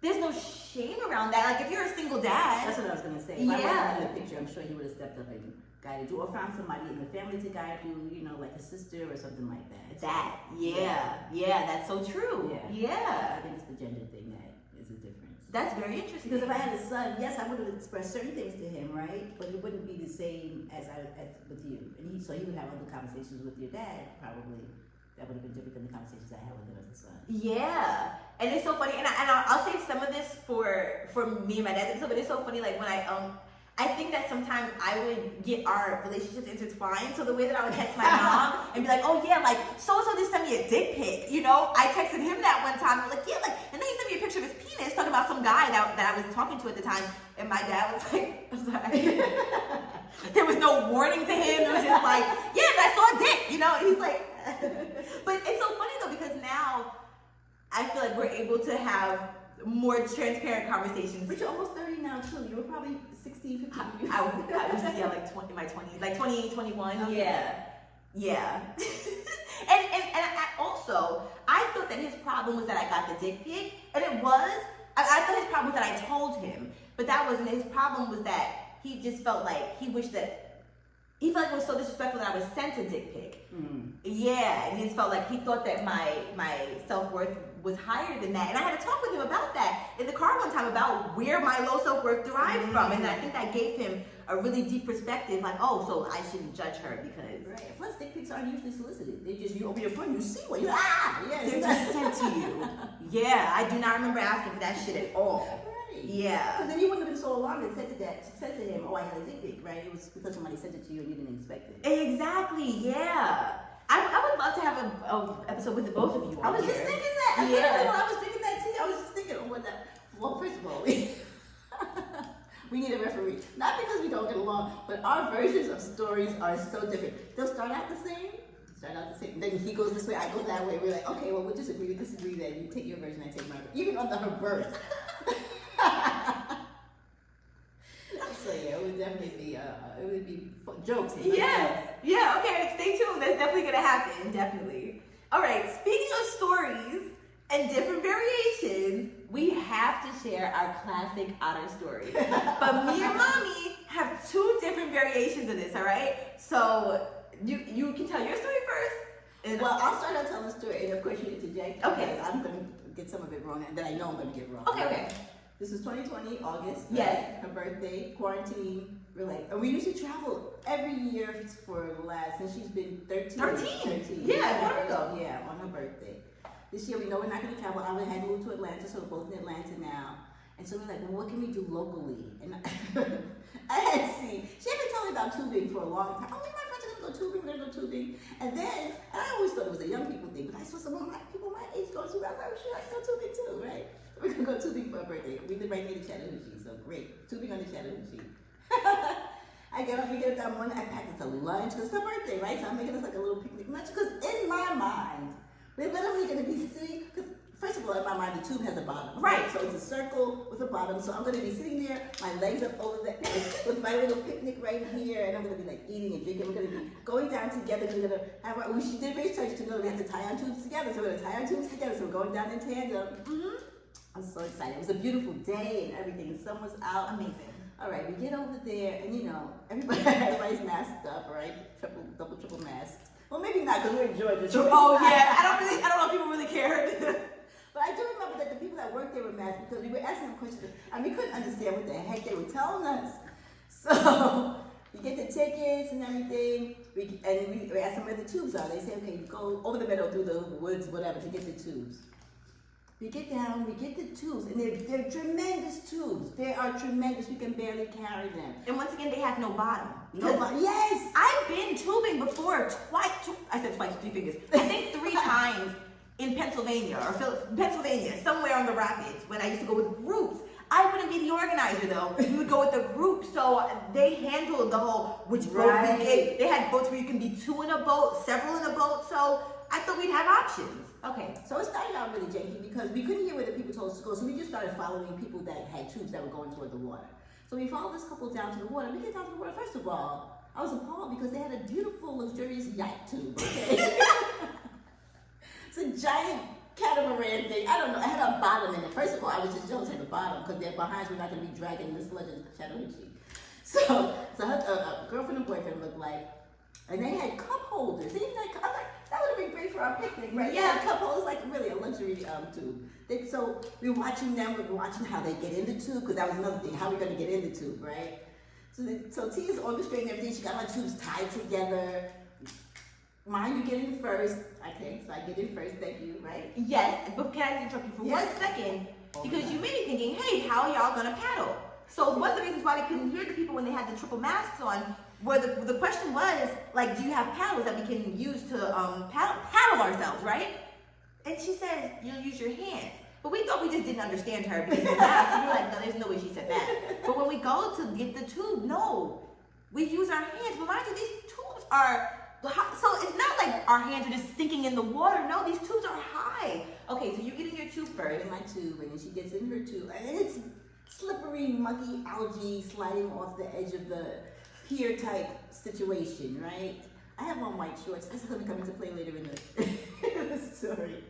there's no shame around that. If you're a single dad. That's what I was going to say. If I wasn't in the picture, I'm sure he would have stepped up and guided you, or found somebody in the family to guide you, like a sister or something like that. Yeah, that's so true. Yeah. I think it's the gender thing that is the difference. That's very interesting. Because if I had a son, yes, I would have expressed certain things to him, right? But it wouldn't be the same as with you. And so he would have other conversations with your dad, probably. That would have been different than the conversations I had with him as a son. Yeah, and it's so funny, and I'll save some of this for me and my dad. But it's so funny, when I I think that sometimes I would get our relationships intertwined. So the way that I would text my mom and be like, oh yeah, like so-and-so just sent me a dick pic. You know, I texted him that one time. I'm like, yeah, like, and then he sent me a picture of his penis talking about some guy that I was talking to at the time. And my dad was like, I'm sorry. There was no warning to him. It was just like, yeah, I saw a dick, you know? And he's like, but it's so funny though, because now I feel like we're able to have more transparent conversations. But you're almost 30 now too. You were probably 16, 15. I was, yeah, like 20, my 20s, like 20, 21, okay. Yeah. and I also, I thought that his problem was that I got the dick pic, and it was, I thought his problem was that I told him, but that wasn't, his problem was that he just felt like, he wished that, he felt like it was so disrespectful that I was sent a dick pic. Mm. Yeah, and he just felt like he thought that my self-worth was higher than that. And I had to talk with him about that in the car one time, about where my low self-worth derived from. And I think that gave him a really deep perspective, like, oh, so I shouldn't judge her because... Right. Plus, dick pics aren't usually solicited. They just, you open your phone, you see one, you're they're just sent to you. Yeah, I do not remember asking for that shit at all. Yeah. Because then you wouldn't have been so alarmed and said to him, oh, I got a dick pic, right? It was because somebody sent it to you and you didn't expect it. Exactly, yeah. I would love to have an episode with the both of you. I was just thinking that. Yeah. I was thinking that too. I was just thinking, oh, what that. Well, first of all, we need a referee. Not because we don't get along, but our versions of stories are so different. They'll start out the same. Then he goes this way, I go that way. We're like, okay, well, we'll just agree to disagree then. You take your version, I take my version. Even on her birth. So yeah, it would definitely be it would be jokes. Yeah. Okay, stay tuned. That's definitely gonna happen. Definitely. All right. Speaking of stories and different variations, we have to share our classic otter story. But me and Mommy have two different variations of this. All right. So you can tell your story first. Well, I'll start out telling the story, and of course you interject. Okay. I'm gonna get some of it wrong, and then I know I'm gonna get wrong. Okay. This was 2020, August. Yes. Her birthday, quarantine. We're like, and we usually travel every year for the last, since she's been 13. 13? Yeah, there we go. Yeah, on her birthday. This year, we know we're not going to travel. I had moved to Atlanta, so we're both in Atlanta now. And so we're like, well, what can we do locally? And I had seen, she had been telling me about tubing for a long time. Oh, my friends are going to go tubing, we're going to go tubing. And then, and I always thought it was a young people thing, but I saw some of people my age go tubing. I was like, well, sure, I can go tubing too, right? We're going to go tubing for her birthday. We live right near the Chattahoochee, so great. Tubing on the Chattahoochee. We get up that morning, I packed us a lunch, because it's her birthday, right? So I'm making us like a little picnic lunch, because in my mind, we're literally going to be sitting, because first of all, in my mind, the tube has a bottom. Right. So it's a circle with a bottom, so I'm going to be sitting there, my legs up over there, with my little picnic right here, and I'm going to be like eating and drinking. We're going to be going down together, we're going to have she did research to know we have to tie our tubes together, so we're going to tie our tubes together, so we're going down in tandem. Mm-hmm. I'm so excited. It was a beautiful day and everything. The sun was out. Amazing. All right, we get over there, and everybody's masked up, right? Triple masked. Well, maybe not, because we're in Georgia. Oh yeah, I don't know if people really cared. But I do remember that the people that worked there were masked, because we were asking them questions, and we couldn't understand what the heck they were telling us. So we get the tickets and everything, we ask them where the tubes are. They say, okay, you go over the meadow, through the woods, whatever, to get the tubes. We get down, we get the tubes, and they're tremendous tubes. They are tremendous. We can barely carry them. And once again, they have no bottom. No bottom. Yes! I've been tubing before, I said twice, 3 fingers. I think 3 times in Pennsylvania, somewhere on the rapids, when I used to go with groups. I wouldn't be the organizer though. We would go with the group, so they handled the whole which boat we get. They had boats where you can be 2 in a boat, several in a boat, so I thought we'd have options. Okay. So it started out really janky because we couldn't hear where the people told us to go, so we just started following people that had tubes that were going toward the water. So we followed this couple down to the water. We get down to the water. First of all, I was appalled because they had a beautiful, luxurious yacht tube. Okay. It's a giant catamaran thing. I don't know. It had a bottom in it. First of all, I was just jealous of the bottom because their behinds were not going to be dragging this sludge in the Chattahoochee. So her girlfriend and boyfriend looked like, and they had cup holders. They even had, I'm like, that would have been great for our picnic, right? Yeah, cup holders, like really a luxury tube. So we were watching them. We were watching how they get in the tube, because that was another thing. How are we going to get in the tube, right? So Tia's orchestrating everything. She got her tubes tied together. Mine, you get in first. Okay, so I get in first. Thank you, right? Yes, but can I interrupt you for 1 second? Because you may be thinking, hey, how are y'all gonna paddle? So one of the reasons why we couldn't hear the people when they had the triple masks on, where the question was, like, do you have paddles that we can use to paddle ourselves, right? And she said, you'll use your hands. But we thought we just didn't understand her because of the mask. And we were like, no, there's no way she said that. But when we go to get the tube, no, we use our hands. But mind you, these tubes are, so it's not like our hands are just sinking in the water. No, these tubes are high. Okay, so you get in your tube first. In my tube, and then she gets in her tube, and it's slippery, mucky algae sliding off the edge of the pier type situation, right? I have on white shorts. This is going to come into play later in the story.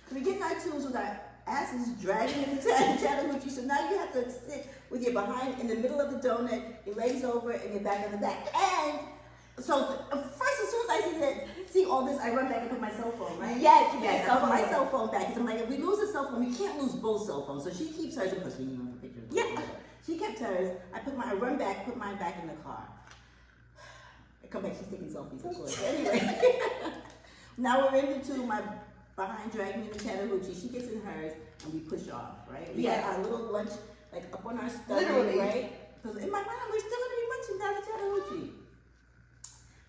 So we get in our tubes with our asses dragging in the Chattahoochee. So now you have to sit with your behind in the middle of the donut, your legs over, and your back on the back. And so first, as soon as I see all this, I run back and put my cell phone, right? Yes. I put my cell phone back because I'm like, if we lose a cell phone, we can't lose both cell phones. So she keeps hers, of course we need one for pictures. Yeah. She kept hers. I run back, put mine back in the car. I come back, she's taking selfies, of course. Anyway, now we're in the tube, my behind dragging in the Chattahoochee. She gets in hers, and we push off, right? We got our little lunch, like up on our stomach, right? Because in my mind, we're still going to be munching down the Chattahoochee.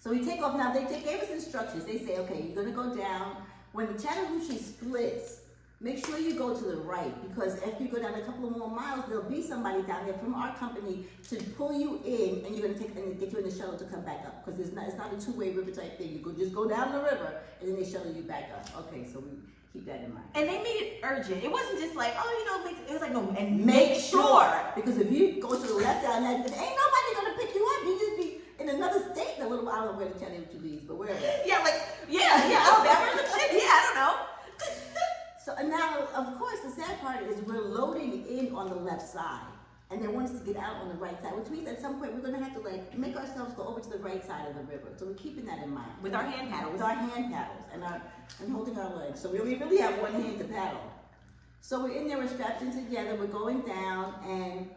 So we take off. Now, they gave us instructions. They say, okay, you're going to go down. When the Chattahoochee splits, make sure you go to the right, because if you go down a couple of more miles, there'll be somebody down there from our company to pull you in, and you're going to take and get you in the shuttle to come back up, because it's not a two-way river type thing. You just go down the river, and then they shuttle you back up. Okay, so we keep that in mind. And they made it urgent. It wasn't just like, oh, it was like, no, and make sure. Because if you go to the left down there, ain't nobody going to pick you up. You just be in another state, in a little island where the Chattahoochee leaves, but wherever. Alabama or some shit. I don't know. So now, of course, the sad part is we're loading in on the left side, and they want us to get out on the right side, which means at some point we're going to have to like make ourselves go over to the right side of the river. So we're keeping that in mind. With our hand paddles. With our hand paddles and holding our legs. So we really have one hand to paddle. So we're in there, we're strapped in together, we're going down, and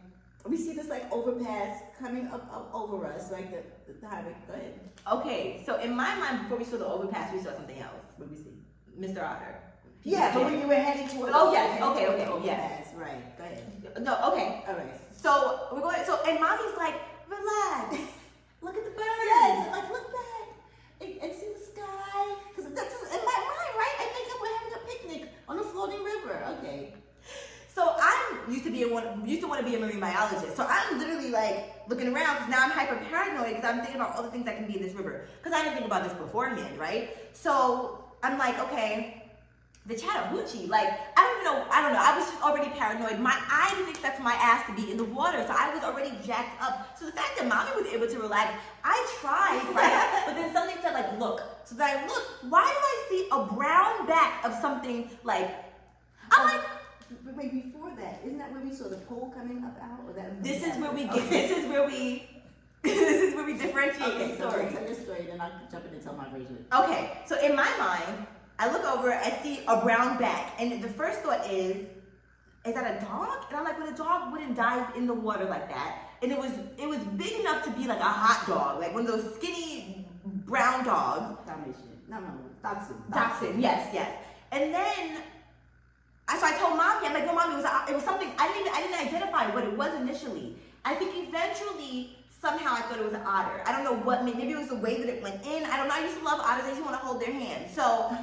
we see this like overpass coming up over us, like the highway. Go ahead. Okay, so in my mind, before we saw the overpass, we saw something else. What did we see? Mr. Otter. Yeah, but when you were heading toward yes, okay, yes, right. Go ahead. No, okay. All right. So we're going. So and mommy's like, relax. Look at the birds. Yes, like look back and see the sky. Because that's in my mind, right? I think that we're having a picnic on a floating river. Okay. So I used to want to be a marine biologist. So I'm literally like looking around because now I'm hyper paranoid because I'm thinking about all the things that can be in this river. Because I didn't think about this beforehand, right? So I'm like, okay. The Chattahoochee, like, I don't know, I was just already paranoid. I didn't expect my ass to be in the water, so I was already jacked up. So the fact that mommy was able to relax, I tried, right? But then something said, like, look. So then I look, why do I see a brown back of something, like, I'm like, wait, before that, isn't that where we saw the pole coming up out? Or that this is where we differentiate the story. So tell your story, then I'll jump in and tell my version. Okay, so in my mind, I look over, I see a brown back, and the first thought is that a dog? And I'm like, well, a dog wouldn't dive in the water like that. And it was big enough to be like a hot dog, like one of those skinny brown dogs. Dachshund, yes. And then, so I told mommy, I'm like, no, mommy, it was something, I didn't identify what it was initially. I think eventually, somehow I thought it was an otter. I don't know what, maybe it was the way that it went in. I don't know. I used to love otters. I used to want to hold their hands. So,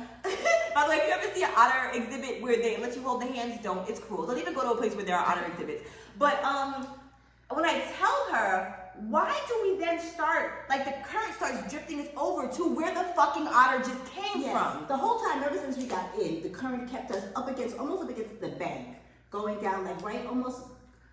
by the way, if you ever see an otter exhibit where they let you hold their hands, don't. It's cruel. Don't even go to a place where there are otter exhibits. But when I tell her, why do we then start, like the current starts drifting us over to where the fucking otter just came from? The whole time, ever since we got in, the current kept us almost up against the bank, going down like right, almost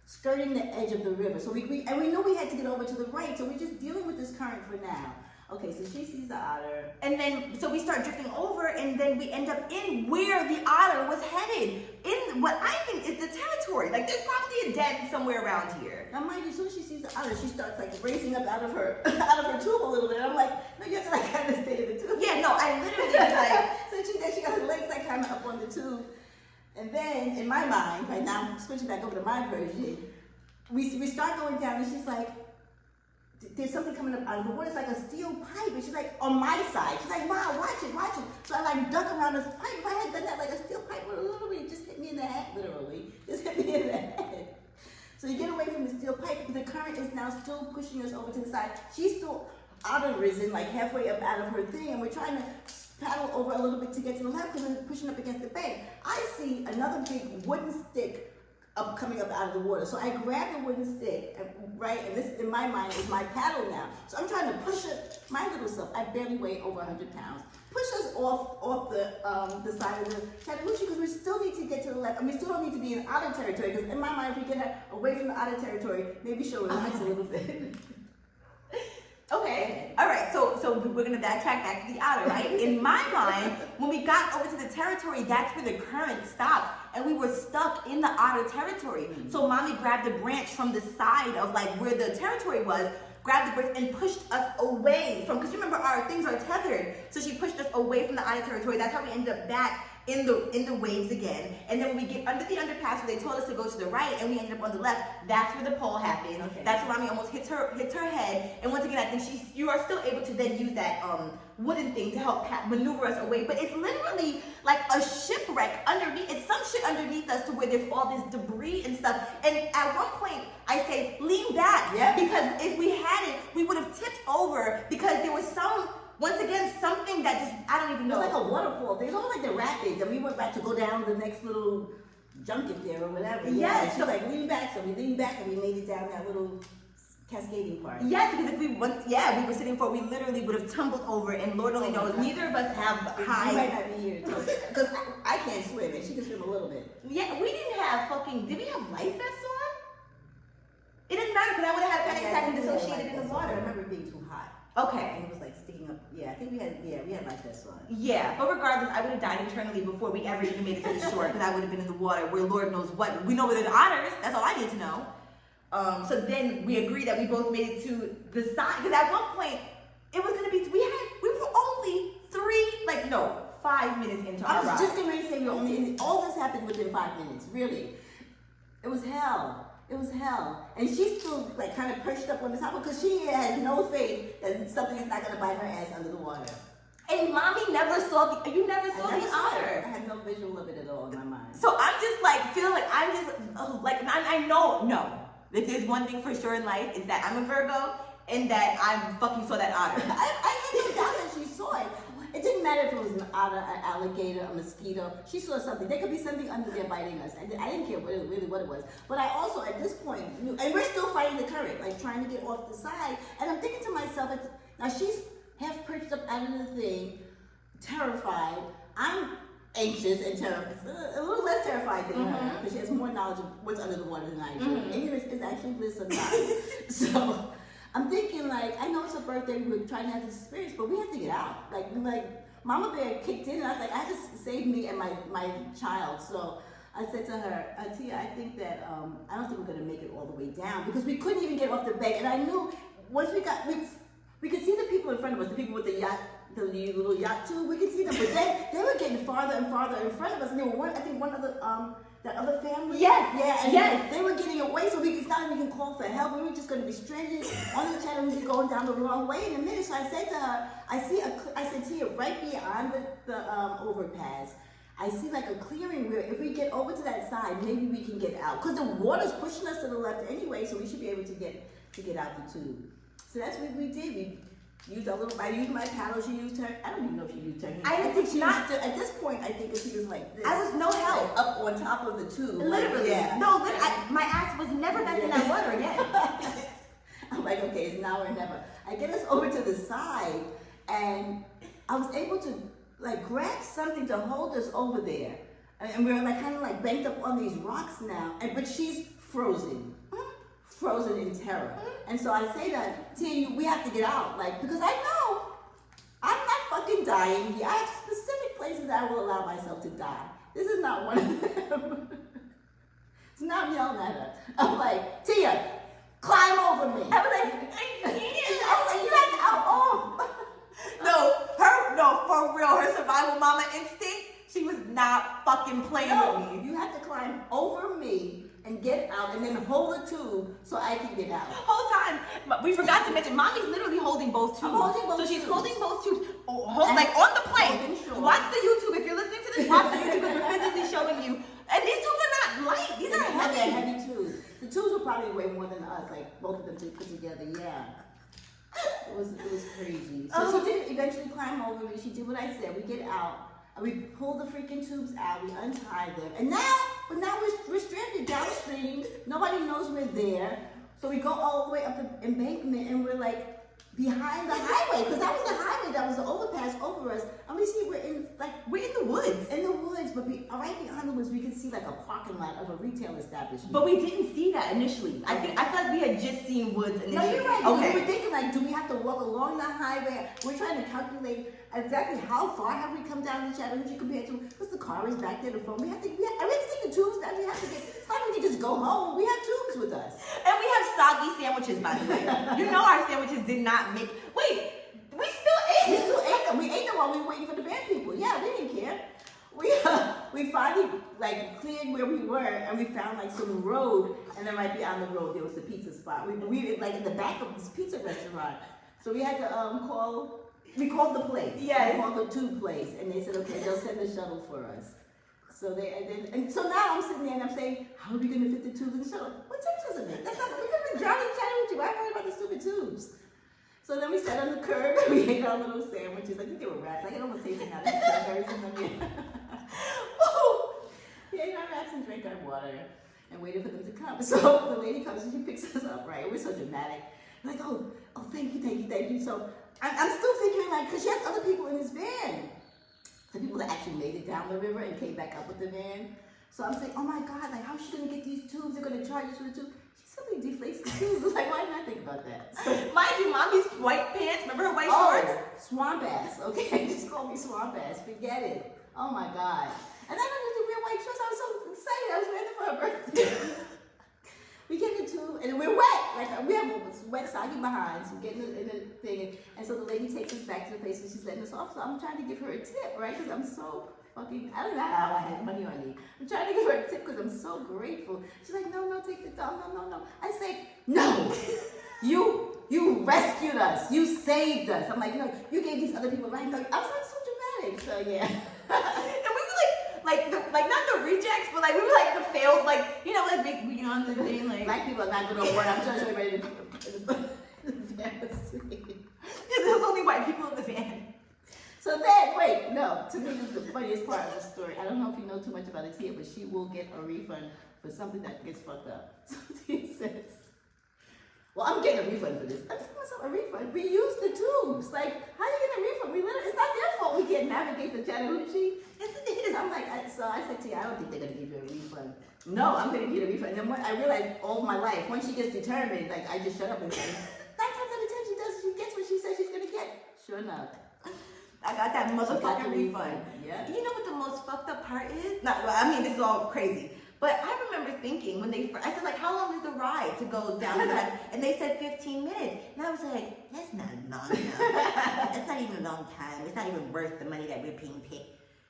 skirting the edge of the river. So we knew we had to get over to the right, so we're just dealing with this current for now. Okay, so she sees the otter. And then, so we start drifting over, and then we end up in where the otter was headed. In what I think is the territory. Like, there's probably a den somewhere around here. Now, mind you, as soon as she sees the otter, she starts, like, raising up out of her tube a little bit. I'm like, no, you have to, like, kind of stay in the tube. Yeah, no, I literally was like... So she got her legs, like, kind of up on the tube. And then, in my mind, right now, I'm switching back over to my version, we start going down, and she's like, there's something coming up out of the water. It's like a steel pipe. And she's like, on my side. She's like, wow, watch it. So I like duck around this pipe. If I had done that, like a steel pipe would literally just hit me in the head, literally. Just hit me in the head. So you get away from the steel pipe, but the current is now still pushing us over to the side. She's still outer risen, like halfway up out of her thing, and we're trying to paddle over a little bit to get to the left because we're pushing up against the bank. I see another big wooden stick coming up out of the water. So I grab the wooden stick, right, and this in my mind is my paddle now. So I'm trying to push it, my little self, I barely weigh over 100 pounds, push us off the side of the Chattahoochee because we still need to get to the left, and we still don't need to be in otter territory because in my mind, if we get her away from the otter territory, maybe she'll relax a little bit. Okay, all right, so we're gonna backtrack back to the otter, right? In my mind, when we got over to the territory, that's where the current stopped, and we were stuck in the otter territory. So mommy grabbed a branch from the side of like where the territory was, grabbed the branch and pushed us away from, because you remember our things are tethered, so she pushed us away from the otter territory. That's how we ended up back in the waves again. And then when we get under the underpass where they told us to go to the right and we ended up on the left, that's where the pole happened. Okay. That's where mommy almost hits her head. And once again, I think you are still able to then use that wooden thing to help maneuver us away. But it's literally like a shipwreck underneath. It's some shit underneath us to where there's all this debris and stuff. And at one point, I say, lean back. Yeah. Because if we hadn't, we would have tipped over because there was once again, something that just, I don't even know. It's like a waterfall. It's almost like the rapids. And we went back to go down the next little junket there or whatever. Yeah. She's like, lean back. So we leaned back and we made it down that little cascading part. Yes, because if we were sitting for, we literally would have tumbled over, and Lord only knows, neither of us have high. You might not be here, because I can't swim, and she can swim a little bit. Yeah, we didn't have did we have life vests on? It didn't matter, because I would have had a panic attack and dissociated in the water. I remember it being too hot. Okay. And it was like sticking up. Yeah, I think we had life vests on. Yeah, but regardless, I would have died internally before we ever even made it to the shore, because I would have been in the water where Lord knows what. We know where the otters, that's all I need to know. So then we agreed that we both made it to the side, because at one point it was gonna be, we were only 5 minutes into our ride. I was just getting ready to say all this happened within 5 minutes, really. It was hell. It was hell. And she's still like kind of perched up on the top because she has no faith that something is not gonna bite her ass under the water. And mommy never saw the otter. I had no visual of it at all in my mind. So I'm just like, feeling like I'm just, I know, no. If there's one thing for sure in life, is that I'm a Virgo and that I fucking saw that otter. I had no doubt that she saw it. It didn't matter if it was an otter, an alligator, a mosquito. She saw something. There could be something under there biting us. I didn't care what it was. But I also, at this point, knew, and we're still fighting the current, like trying to get off the side. And I'm thinking to myself, now she's half perched up out of the thing, terrified. I'm anxious and terrified, a little less terrified than her, because she has more knowledge of what's under the water than I do. Ignorance is actually bliss sometimes. So I'm thinking, like, I know it's her birthday, we were trying to have this experience, but we have to get out. Like Mama Bear kicked in, and I was like, I just saved me and my child. So I said to her, Tia, I think that, I don't think we're gonna make it all the way down, because we couldn't even get off the bank. And I knew once we could see the people in front of us, the people with the yacht, the little yacht too, we could see them, but they were getting farther and farther in front of us. And there were one other, that other family. Yes. Yeah, and yes. They were getting away, so it's not like we can call for help. We were just going to be stranded on the Chattahoochee going down the wrong way in a minute. So I said to her, I said to you, right beyond the overpass, I see like a clearing where if we get over to that side, maybe we can get out. Because the water's pushing us to the left anyway, so we should be able to get out the tube. So that's what we did. We used I used my paddle, she used her. I don't even know if she used her. I think she not. At this point, I think she was like this. I was no help. Like up on top of the tube. Literally. Like, yeah. No, my ass was never back in that water again. I'm like, okay, it's now or never. I get us over to the side, and I was able to like grab something to hold us over there. And we were like kind of like banked up on these rocks now, but she's frozen in terror. And so I say that, Tia, we have to get out, like, because I know I'm not fucking dying here. I have specific places I will allow myself to die. This is not one of them. So now I'm yelling at her. I'm like, Tia, climb over me. I was like, you have to out. No, for real, her survival mama instinct, she was not fucking playing with me. You have to climb over me and get out, and then hold the tube so I can get out. Whole time, we forgot to mention, mommy's literally holding both tubes. I'm holding both tubes. So she's holding both tubes, like on the plank. Sure. Watch the YouTube. If you're listening to this, watch the YouTube because we're physically showing you. And these tubes are not light. These are heavy. They're heavy tubes. The tubes were probably way more than us, like both of them put together. Yeah, it was crazy. So she did eventually climb over me. She did what I said. We get out and we pull the freaking tubes out. We untie them, and now we're stranded downstream. Nobody knows we're there. So we go all the way up the embankment, and we're like behind the highway, because that was the highway, that was the overpass over us. And we see we're in the woods. In the woods, but right behind the woods, we can see like a parking lot of a retail establishment. But we didn't see that initially. I thought we had just seen woods initially. No, you're right. Okay. We were thinking like, do we have to walk along the highway? We're trying to calculate exactly how far have we come down the Chattahoochee compared to, because the car is back there, the phone. We have to take the tubes that we have to get. It's not like we can just go home. We have tubes with us. And we have soggy sandwiches, by the way. You know our sandwiches did not make. Wait, we still ate them. We ate them while we were waiting for the van people. Yeah, we didn't care. We finally like cleared where we were, and we found like some road, and then right beyond the road there was the pizza spot. We were like in the back of this pizza restaurant, so we had to call. We called the place. Yeah. We called the tube place, and they said okay, they'll send a shuttle for us. So and so now I'm sitting there and I'm saying, how are we going to fit the tubes in the shuttle? What difference does it make? That's not, we could have been drowning Chattahoochee. Why worry about the stupid tubes? So then we sat on the curb and we ate our little sandwiches. I think they were wraps. I can almost taste it now. There's cranberries in them. We ate our wraps and drank our water and waited for them to come. So the lady comes and she picks us up, right? We're so dramatic. We're like, oh, thank you. So I'm still thinking like, because she has other people in this van. The people that actually made it down the river and came back up with the van. So I'm saying, oh my God, like how's she gonna get these tubes? They're gonna charge us for the tube. She simply deflates the tubes. I was like, why didn't I think about that? So, mind you, mommy's white pants, remember her white shorts? Swamp ass, okay? Just call me swamp ass, forget it. Oh my God. And then I did wear white shorts. I was so excited. I was ready for her birthday. We get the tube, and we're wet. Like we have wet, soggy behinds. We get in the thing, and so the lady takes us back to the place, and she's letting us off. So I'm trying to give her a tip, right? Because I'm so fucking. I don't know how I had money on me. I'm trying to give her a tip because I'm so grateful. She's like, no, take the thumb, no. I say, no. You rescued us. You saved us. I'm like, no, you gave these other people right. No, I was like so dramatic. So yeah. And we were like not the rejects, but like we were like the failed, like you know, like we on the thing, like black people are not good on word. I'm trying to show everybody there's only white people in the van. So then, wait, no. To me, this is the funniest part of the story. I don't know if you know too much about it here, but she will get a refund for something that gets fucked up. So she says, well, I'm getting a refund for this. I'm saying myself a refund. We use the tubes. Like, how you get a refund? It's not their fault we can't navigate the Chattahoochee. It is. I'm like, so I said to you, I don't think they're going to give you a refund. No, I'm going to get a refund. And then when I realized all my life, when she gets determined, like, I just shut up and say, 9 times out of 10, she gets what she says she's going to get. Sure enough. I got that motherfucking refund. Yeah. You know what the most fucked up part is? This is all crazy. But I remember thinking when I said like, how long is the ride to go down the path? And they said 15 minutes. And I was like, that's not long enough. That's not even a long time. It's not even worth the money that we're being paid.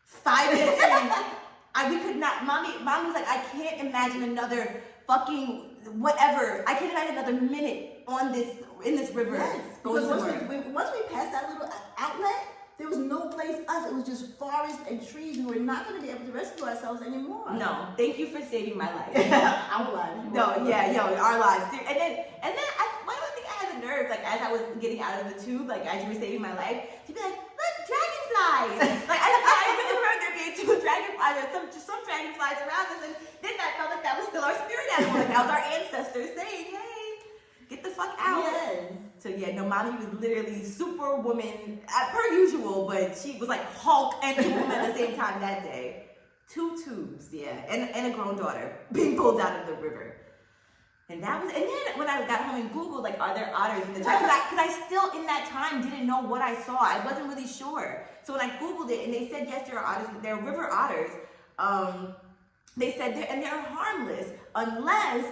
5 minutes in, we could not, mommy was like, I can't imagine another fucking whatever. I can't imagine another minute in this river. Yes, because once we passed that little outlet, there was no place else. It was just forest and trees. We were not going to be able to rescue ourselves anymore. No, thank you for saving my life. Our lives. No, yeah, our lives. And then why do I think I had the nerve, like as I was getting out of the tube, like as you were saving my life, to be like, look, dragonflies. Like I really remember there being 2 dragonflies or some dragonflies around us, and then I felt like that was still our spirit animal. Like that was our ancestors saying, hey, get the fuck out. Yes. So yeah, no, mommy was literally superwoman per usual, but she was like Hulk and Superwoman at the same time that day. 2 tubes, yeah, and a grown daughter being pulled out of the river. And then when I got home and Googled, like, are there otters in the Chattahoochee? Because I still in that time didn't know what I saw. I wasn't really sure. So when I Googled it and they said yes, there are otters, there are river otters. They said they're harmless unless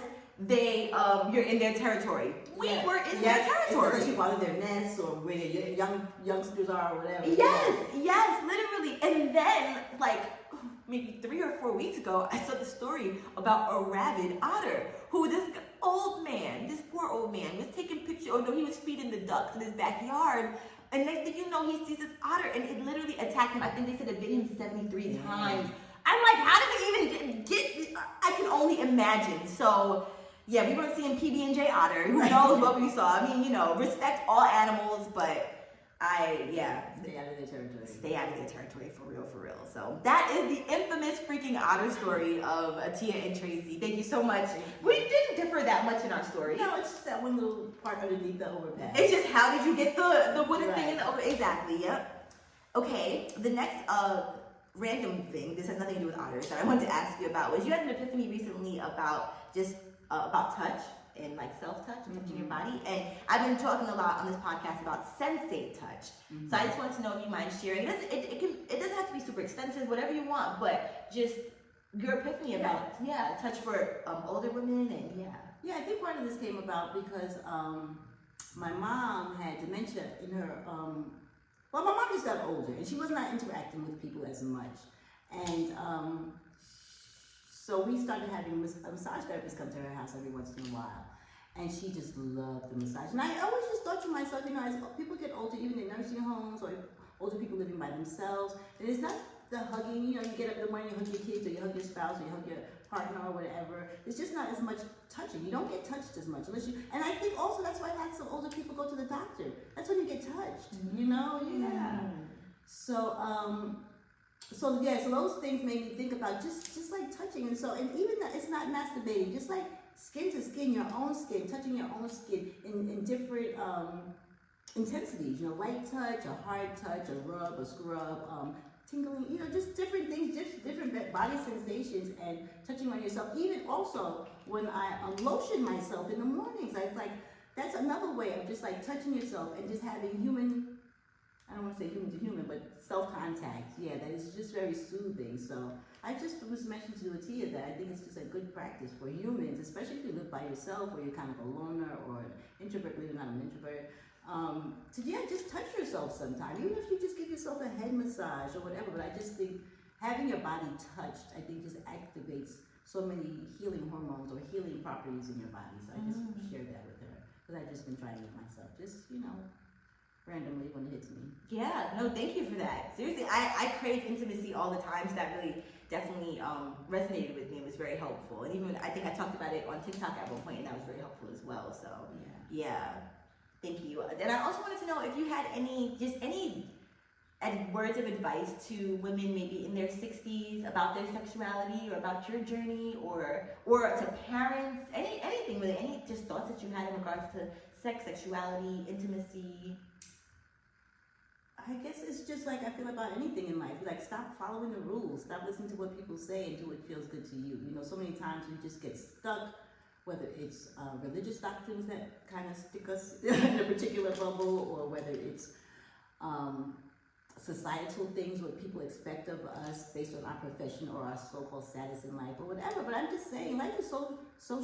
you're in their territory. We were in their territory. Especially while in their nests or where their youngsters are or whatever. Yes, literally. And then, like, maybe 3 or 4 weeks ago, I saw the story about a rabid otter who this poor old man was taking pictures. Oh no, he was feeding the ducks in his backyard. And next thing you know, he sees this otter and it literally attacked him. I think they said it bit him 73 times. I'm like, how did it even get? I can only imagine. So, Yeah, we weren't seeing PB&J otter. Who knows what we saw? I mean, you know, respect all animals, but stay out of their territory. Stay out of their territory, for real, for real. So that is the infamous freaking otter story of Atia and Tracy. Thank you so much. We didn't differ that much in our story. No, it's just that one little part underneath the overpass. It's just how did you get the wooden thing in the over? Exactly. Yep. Okay. The next random thing. This has nothing to do with otters that I wanted to ask you about was you had an epiphany recently about just about touch. And like self-touch, touching your body. And I've been talking a lot on this podcast about sensate touch. So I just wanted to know if you mind sharing. It doesn't have to be super expensive, whatever you want, but just your epiphany about touch for older women and I think part of this came about because my mom had dementia in her. Well, my mom just got older and she was not interacting with people as much, and so we started having a massage therapist come to her house every once in a while. And she just loved the massage. And I always just thought to myself, you know, as people get older, even in nursing homes or older people living by themselves, and it's not the hugging, you know, you get up in the morning, you hug your kids or you hug your spouse or you hug your partner or whatever. It's just not as much touching. You don't get touched as much unless you, and I think also that's why lots of older people go to the doctor. That's when you get touched, you know? Yeah. So those things made me think about just like touching, and even that it's not masturbating, just like skin to skin, your own skin, touching your own skin in different intensities, you know, light touch, a hard touch, a rub, a scrub, tingling, you know, just different things, just different body sensations, and touching on yourself. Even also when I lotion myself in the mornings, I was like, that's another way of just like touching yourself and just having human, I don't want to say human to human, but self-contact. Yeah, that is just very soothing. So I just was mentioning to Atia that I think it's just a good practice for humans, especially if you live by yourself or you're kind of a loner or an introvert, believe it or not, I'm an introvert, to just touch yourself sometime. Even if you just give yourself a head massage or whatever, but I just think having your body touched, I think just activates so many healing hormones or healing properties in your body. So I just shared that with her because I've just been trying it myself. Just, you know, randomly when it hits me. Yeah, no, thank you for that. Seriously, I crave intimacy all the time, so that really definitely resonated with me. It was very helpful. And even I think I talked about it on TikTok at one point, and that was very helpful as well. So yeah. Thank you. And I also wanted to know if you had any words of advice to women maybe in their 60s about their sexuality or about your journey, or to parents, anything really, any just thoughts that you had in regards to sex, sexuality, intimacy. I guess it's just like I feel about anything in life. Like, stop following the rules. Stop listening to what people say and do what feels good to you. You know, so many times we just get stuck, whether it's religious doctrines that kind of stick us in a particular bubble, or whether it's societal things, what people expect of us based on our profession or our so-called status in life or whatever. But I'm just saying, life is so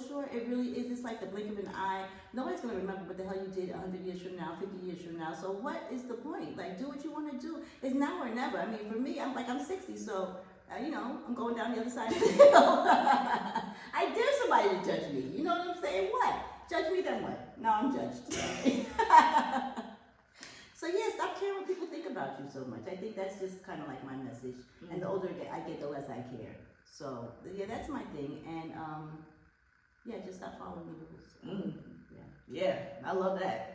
short. It really is. It's like the blink of an eye. Nobody's going to remember what the hell you did 100 years from now, 50 years from now. So what is the point? Like, do what you want to do. It's now or never. I mean, for me, I'm 60, so you know, I'm going down the other side of the hill. I dare somebody to judge me. You know what I'm saying? What? Judge me, then what? Now I'm judged. So yeah, stop caring what people think about you so much. I think that's just kind of like my message. And the older I get, the less I care. So yeah, that's my thing. And just stop following the rules. Yeah, I love that.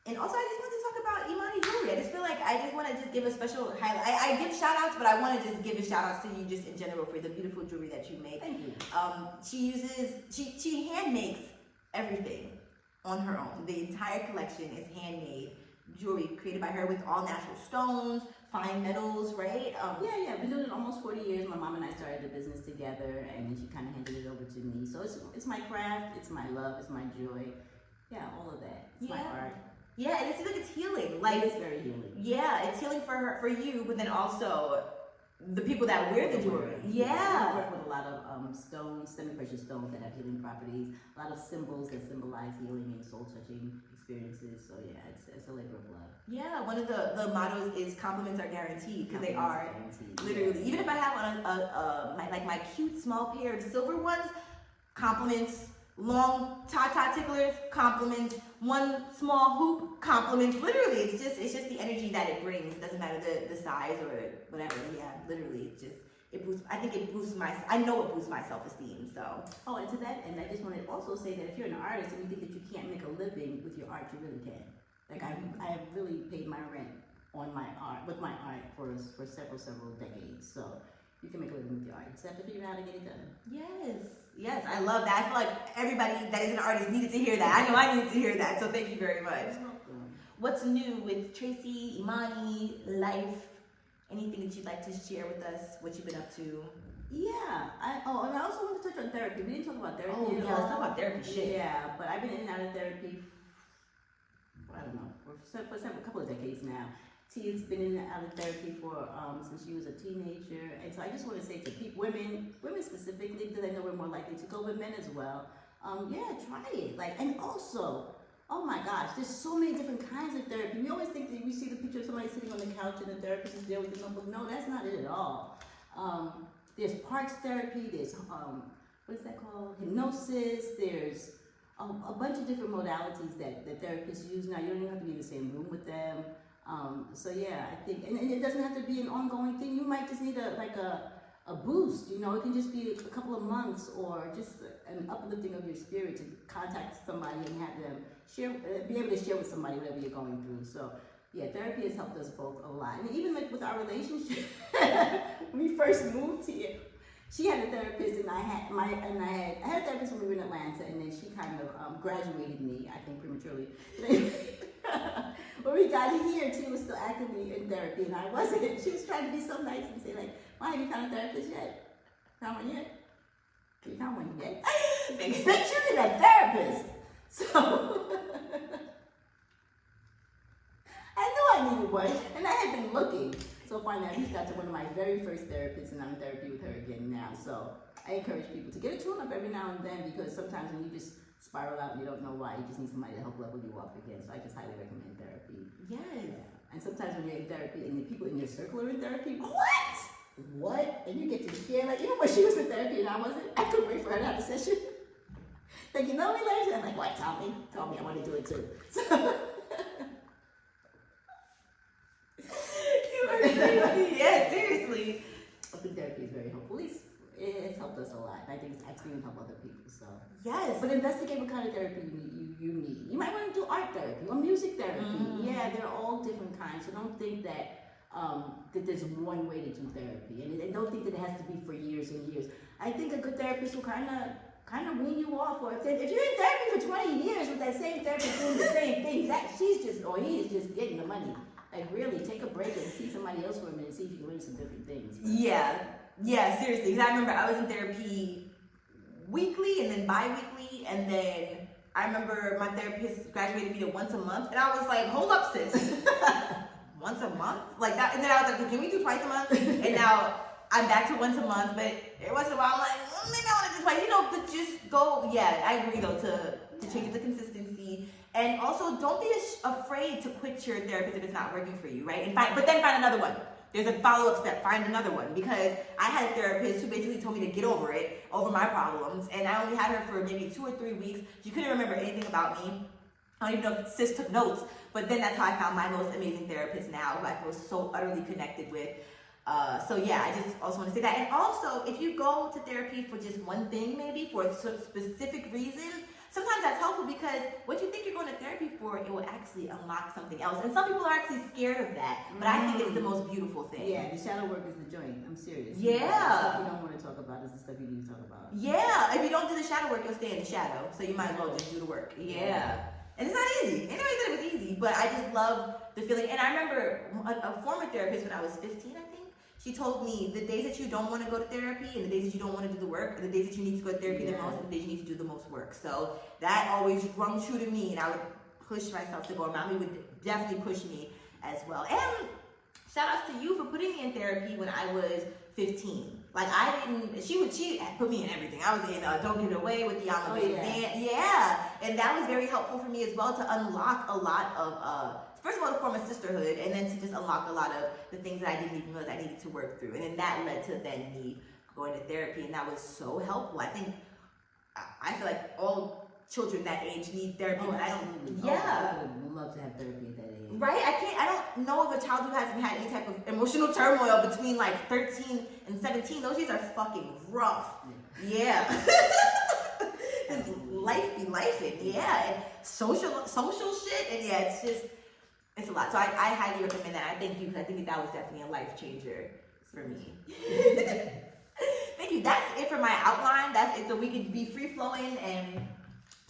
And also, I just want to talk about Imani jewelry. I just feel like I just want to give a special highlight. I give shout outs, but I want to just give a shout outs to you just in general for the beautiful jewelry that you make. Thank you. She hand makes everything on her own. The entire collection is handmade jewelry created by her with all natural stones, fine metals, right? Yeah, been doing it almost 40 years. My mom and I started the business together, and then she kind of handed it over to me. So it's my craft, it's my love, it's my joy. Yeah, all of that. It's my art. Yeah, and it seems like it's healing. Like, it's very healing. Yeah, it's healing for you, but then also the people that wear the jewelry. Yeah. I work with a lot of stones, semi-precious stones that have healing properties, a lot of symbols that symbolize healing and soul-touching experiences. So yeah, it's a labor of love. Yeah, one of the mottos is compliments are guaranteed, because they are literally. Even if I have on my cute small pair of silver ones, compliments. Long ta-ta ticklers, compliments. One small hoop, compliments. Literally, it's just the energy that it brings. It doesn't matter the size or whatever. Yeah, literally, I think it boosts I know it boosts my self-esteem, so. Oh, and to that end, I just want to also say that if you're an artist and you think that you can't make a living with your art, you really can. Like I have really paid my rent on my art, with my art for several decades, so you can make a living with your art. You just have to figure out how to get it done. Yes, I love that. I feel like everybody that is an artist needed to hear that. I know I needed to hear that, so thank you very much. You're welcome. What's new with Tracy, Imani, life? Anything that you'd like to share with us? What you've been up to? Yeah, and I also want to touch on therapy. We didn't talk about therapy. Oh, yeah, let's talk about therapy shit. Yeah, but I've been in and out of therapy, I don't know, for a couple of decades now. Tia's been in and out of therapy for since she was a teenager, and so I just want to say to people, women specifically, because I know we're more likely to go, but men as well. Yeah, try it. Like, and also, oh my gosh, there's so many different kinds of therapy. We always think that we see the picture of somebody sitting on the couch and the therapist is there with the notebook. No, that's not it at all. There's parts therapy. There's what is that called? Hypnosis. There's a bunch of different modalities that therapists use now. You don't even have to be in the same room with them. So yeah, I think, and it doesn't have to be an ongoing thing. You might just need a boost, you know. It can just be a couple of months or just an uplifting of your spirit to contact somebody and have them be able to share with somebody whatever you're going through. So yeah, therapy has helped us both a lot. And even like with our relationship, when we first moved here, she had a therapist and I had a therapist when we were in Atlanta, and then she kind of graduated me, I think prematurely. When we got here, Tia was still actively in therapy and I wasn't. She was trying to be so nice and say like, "Why have you found a therapist yet? Found one yet? Have you found one yet?" Make sure you're that therapist. So I knew I needed one, and I had been looking. So finally, I reached out to one of my very first therapists, and I'm in therapy with her again now. So I encourage people to get a tune-up every now and then, because sometimes when you just spiral out and you don't know why, you just need somebody to help level you up again. So I just highly recommend therapy. Yes. Yeah. And sometimes when you're in therapy and the people in your circle are in therapy, what? And you get to share, like, even when she was in therapy and I wasn't, I couldn't wait for her to have a session. Like, you know me, Larry? I'm like, what? Tell me, I want to do it too. So You are crazy. Yeah, seriously. I think therapy is very helpful. At least it's helped us a lot. I think I've seen it help other people. So Yes. but investigate what kind of therapy you need. You might want to do art therapy or music therapy. Yeah, they're all different kinds. So don't think that that there's one way to do therapy, and don't think that it has to be for years and years. I think a good therapist will kind of wean you off. Or if you're in therapy for 20 years with that same therapist doing the same things, he is just getting the money. Like, really, take a break and see somebody else for a minute and see if you can learn some different things. Yeah, seriously. Because I remember I was in therapy weekly and then bi-weekly, and then I remember my therapist graduated me to once a month, and I was like, hold up, sis. Once a month? Like that, and then I was like, can we do twice a month? And now I'm back to once a month, but every once in a while I'm like, maybe I want to do twice. You know, but just go. Yeah, I agree though, to change the consistency. And also, don't be afraid to quit your therapist if it's not working for you, right? But then find another one. There's a follow-up step. Find another one, because I had a therapist who basically told me to get over my problems, and I only had her for maybe 2 or 3 weeks. She couldn't remember anything about me. I don't even know if sis took notes, but then that's how I found my most amazing therapist now, who I feel so utterly connected with. So yeah, I just also want to say that. And also, if you go to therapy for just one thing, maybe for a specific reason, sometimes that's helpful, because what you think you're going to therapy for, it will actually unlock something else. And some people are actually scared of that, but I think it's the most beautiful thing. Yeah, the shadow work is the joint. I'm serious. Yeah. The stuff you don't want to talk about is the stuff you need to talk about. Yeah, if you don't do the shadow work, you'll stay in the shadow. So you might as well just do the work. Yeah. And it's not easy. Anybody said it was easy, but I just love the feeling. And I remember a former therapist when I was 15, I think, she told me the days that you don't want to go to therapy and the days that you don't want to do the work are the days that you need to go to therapy the most, and the days you need to do the most work. So that always rung true to me, and I would push myself to go. And Mommy would definitely push me as well. And shout outs to you for putting me in therapy when I was 15. Like, she put me in everything. I was in Don't Give It Away with the Yeah. And that was very helpful for me as well, to unlock a lot of, first of all, to form a sisterhood, and then to just unlock a lot of the things that I didn't even realize I needed to work through. And then that led to me going to therapy, and that was so helpful. I feel like all children that age need therapy, but I don't. Absolutely. Yeah. I would love to have therapy at that age. Right? I don't know of a child who hasn't had any type of emotional turmoil between like 13 and 17. Those years are fucking rough. Yeah. Life be lifing. Yeah. And social shit. And yeah, it's a lot. So I highly recommend that. I thank you because I think that was definitely a life changer for me. Thank you. That's it for my outline. That's it. So we could be free flowing and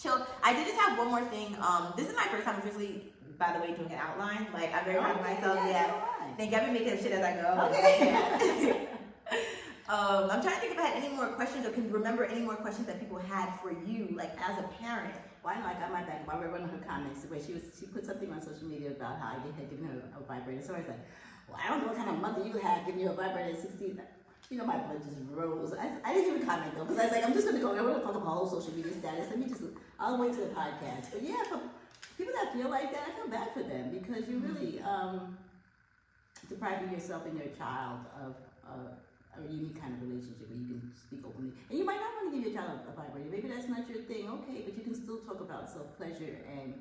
chill. I did just have one more thing. This is my first time officially, by the way, doing an outline. Like, I'm very proud of myself. Yeah. Thank you. I've been making up shit as I go. Okay. I'm trying to think if I had any more questions or can remember any more questions that people had for you, like as a parent. Well, I know I got my back. I read one of her comments where she put something on social media about how you had given her a vibrator. So I was like, well, I don't know what kind of mother you have giving you a vibrator at 16. You know, my blood just rose. I didn't even comment though, because I was like, I'm just going to go. I want to fuck up my whole social media status. I'll wait till the podcast. But yeah, for people that feel like that, I feel bad for them because you really depriving yourself and your child of a unique kind of relationship where you can speak openly. And you might not want to give your child a vibrator. Maybe that's not your thing. Okay, but you can still talk about self-pleasure and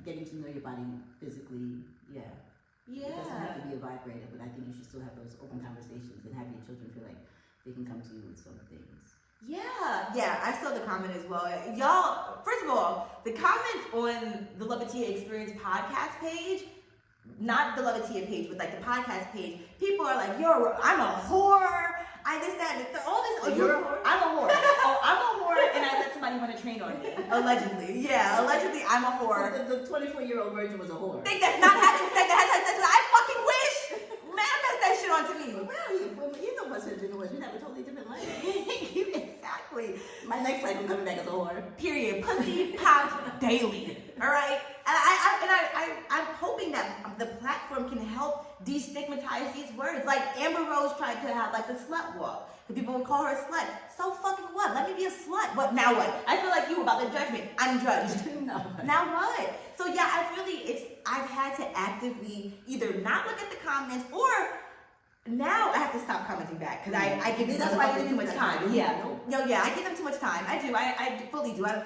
getting to know your body physically. Yeah. Yeah. It doesn't have to be a vibrator, but I think you should still have those open conversations and have your children feel like they can come to you with some things. Yeah, I saw the comment as well. Y'all, first of all, the comments on the Love It Tia Experience podcast page, not the Love It Tia page, but like the podcast page, people are like, yo, I'm a whore, I this, that, and all this. Oh, you're a whore? I'm a whore. Oh, I'm a whore, and I let somebody run a train on me. Allegedly. Yeah, allegedly I'm a whore. The 24-year-old virgin was a whore. Think that's not having sex, that has had sex with, I fucking wish! Manifest that shit onto me. Well, either of us are doing we'd have a totally different life. Exactly. My next life, I'm coming back as a whore. Period. Pussy popped daily. All right. I'm hoping that the platform can help destigmatize these words. Like Amber Rose tried to have like the slut walk. The people would call her a slut. So fucking what? Let me be a slut. What now? What? I feel like you about the judgment. I'm judged. No. Now what? So yeah, I've had to actively either not look at the comments or now I have to stop commenting back because I give them too much time. Yeah. Yeah, I give them too much time. I do. I fully do. I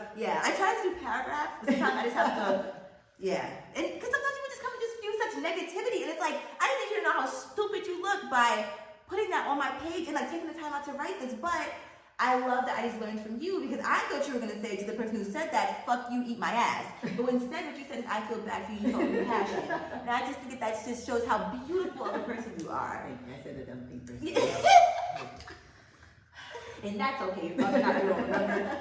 try to do paragraphs, but sometimes I just have to. Yeah. And because sometimes people just come and just spew such negativity, and it's like I didn't need you to know how stupid you look by putting that on my page and like taking the time out to write this. But I love that I just learned from you because I thought you were gonna say to the person who said that, "Fuck you, eat my ass." But instead, what you said is, "I feel bad for you. You told me passion." And I just think that just shows how beautiful of a person you are. I said that dumb thing first. And that's okay. You're probably not your own number.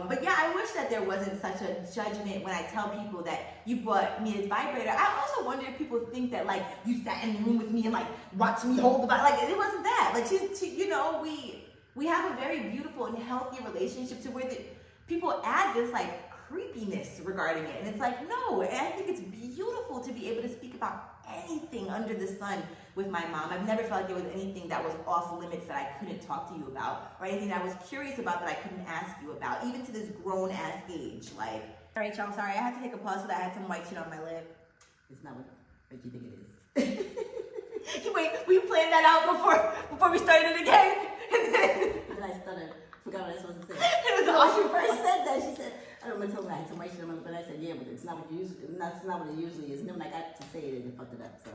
But yeah, I wish that there wasn't such a judgment when I tell people that you bought me this vibrator. I also wonder if people think that like you sat in the room with me and like watched me hold the vibrator. Like it wasn't that. Like we have a very beautiful and healthy relationship to where people add this like creepiness regarding it, and it's like no. And I think it's beautiful to be able to speak about anything under the sun with my mom. I've never felt like there was anything that was off limits that I couldn't talk to you about, or anything that I was curious about that I couldn't ask you about, even to this grown ass age. Like, all right, y'all, sorry, I had to take a pause because I had some white shit on my lip. It's not what you think it is. Wait, we planned that out before we started it again. And then I stuttered. Forgot what I was supposed to say. It was when she first said that, she said, I don't know, tell me I had some white shit on my lip, but I said, yeah, but it's not what that's not what it usually is. And then when I got to say it, it fucked it up, so.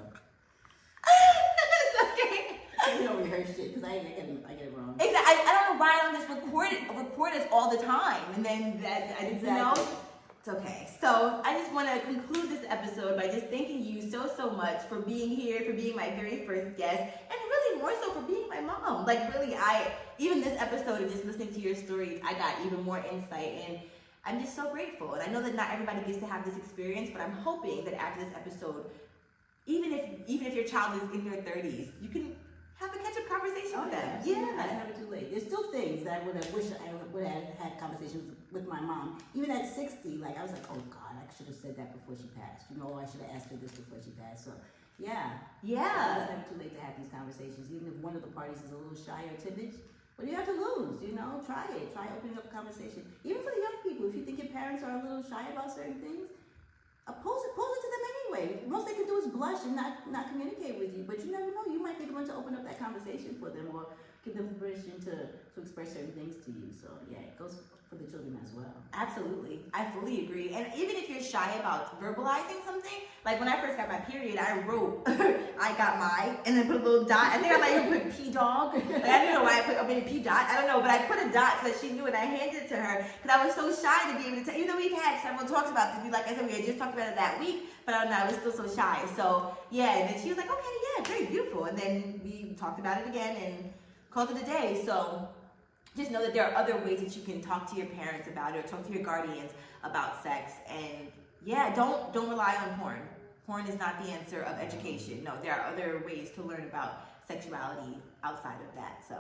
It's okay. We don't rehearse shit, because I get it wrong. Exactly. I don't know why I don't just record us all the time, and then you know? It's okay. So I just want to conclude this episode by just thanking you so much for being here, for being my very first guest, and really more so for being my mom. Like really, even this episode and just listening to your stories, I got even more insight, and I'm just so grateful. And I know that not everybody gets to have this experience, but I'm hoping that after this episode, even if your child is in their 30s, you can have a catch-up conversation with them. Yeah, it's never too late. There's still things that I would have wished I would have had conversations with my mom. Even at 60, like I was like, oh God, I should have said that before she passed. You know, I should have asked her this before she passed. So yeah. It's never too late to have these conversations. Even if one of the parties is a little shy or timid, what do you have to lose? You know, try it. Try opening up a conversation. Even for the young people, if you think your parents are a little shy about certain things, pose it to them anyway. Most they can do is blush and not communicate with you. But you never know. You might be the one to open up that conversation for them or give them permission to to express certain things to you. So yeah, it goes for the children as well. Absolutely. I fully agree. And even if you're shy about verbalizing something, like when I first got my period, I wrote, I got my, and then put a little dot. I think I might even put P-dog. Like, I don't know why I made a P-dot. I don't know, but I put a dot so that she knew, and I handed it to her because I was so shy to be able to tell. Even though we've had several talks about this, like I said, we had just talked about it that week, but I don't know, I was still so shy. So yeah, and then she was like, okay, yeah, great, beautiful. And then we talked about it again and called it a day. So just know that there are other ways that you can talk to your parents about it or talk to your guardians about sex. And yeah, don't rely on porn. Porn is not the answer of education. No, there are other ways to learn about sexuality outside of that. So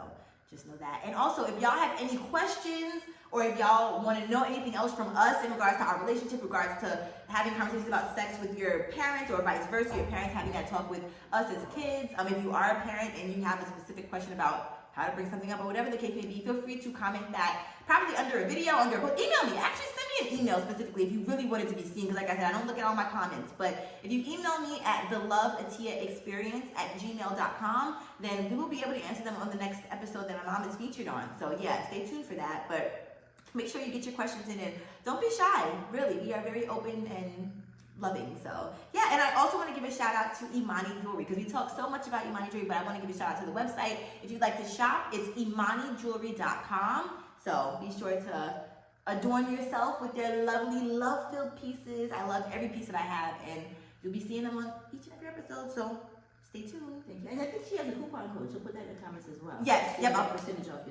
just know that. And also, if y'all have any questions or if y'all want to know anything else from us in regards to our relationship, regards to having conversations about sex with your parents or vice versa, your parents having that talk with us as kids, if you are a parent and you have a specific question about how to bring something up or whatever the case may be, feel free to comment that probably under a video, under a post. Email me. Actually, send me an email specifically if you really want it to be seen, because like I said, I don't look at all my comments. But if you email me at theloveatiaexperience@gmail.com, then we will be able to answer them on the next episode that my mom is featured on. So yeah, stay tuned for that. But make sure you get your questions in, and don't be shy. Really, we are very open and loving. So yeah, and I also want to give a shout out to Imani Jewelry, because we talk so much about Imani Jewelry, but I want to give a shout out to the website. If you'd like to shop, it's imanijewelry.com. So be sure to adorn yourself with their lovely love-filled pieces. I love every piece that I have, and you'll be seeing them on each and every episode. So stay tuned. Thank you. And I think she has a coupon code. She'll put that in the comments as well. Yes. So Yep. you get a percentage off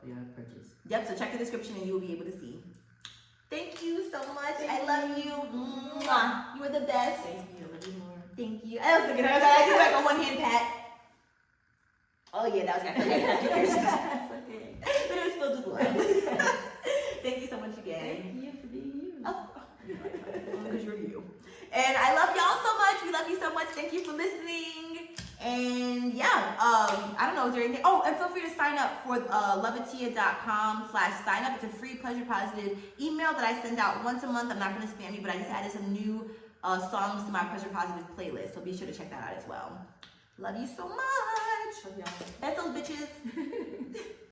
your purchase. Yep. So check the description, and you will be able to see. Thank you so much. I love you. Mwah. You are the best. Thank you. I love you more. Thank you. I was thinking I do like a one-hand pat. Oh yeah, that was good. It's okay. But it was filled with love. Thank you so much again. Thank you for being you. Because you're you. And I love y'all so much. We love you so much. Thank you for listening. And yeah, I don't know, is there anything? Oh, and feel free to sign up for loveatia.com/sign up. It's a free pleasure positive email that I send out once a month. I'm not going to spam you, but I just added some new songs to my pleasure positive playlist. So be sure to check that out as well. Love you so much. Love y'all. That's those bitches.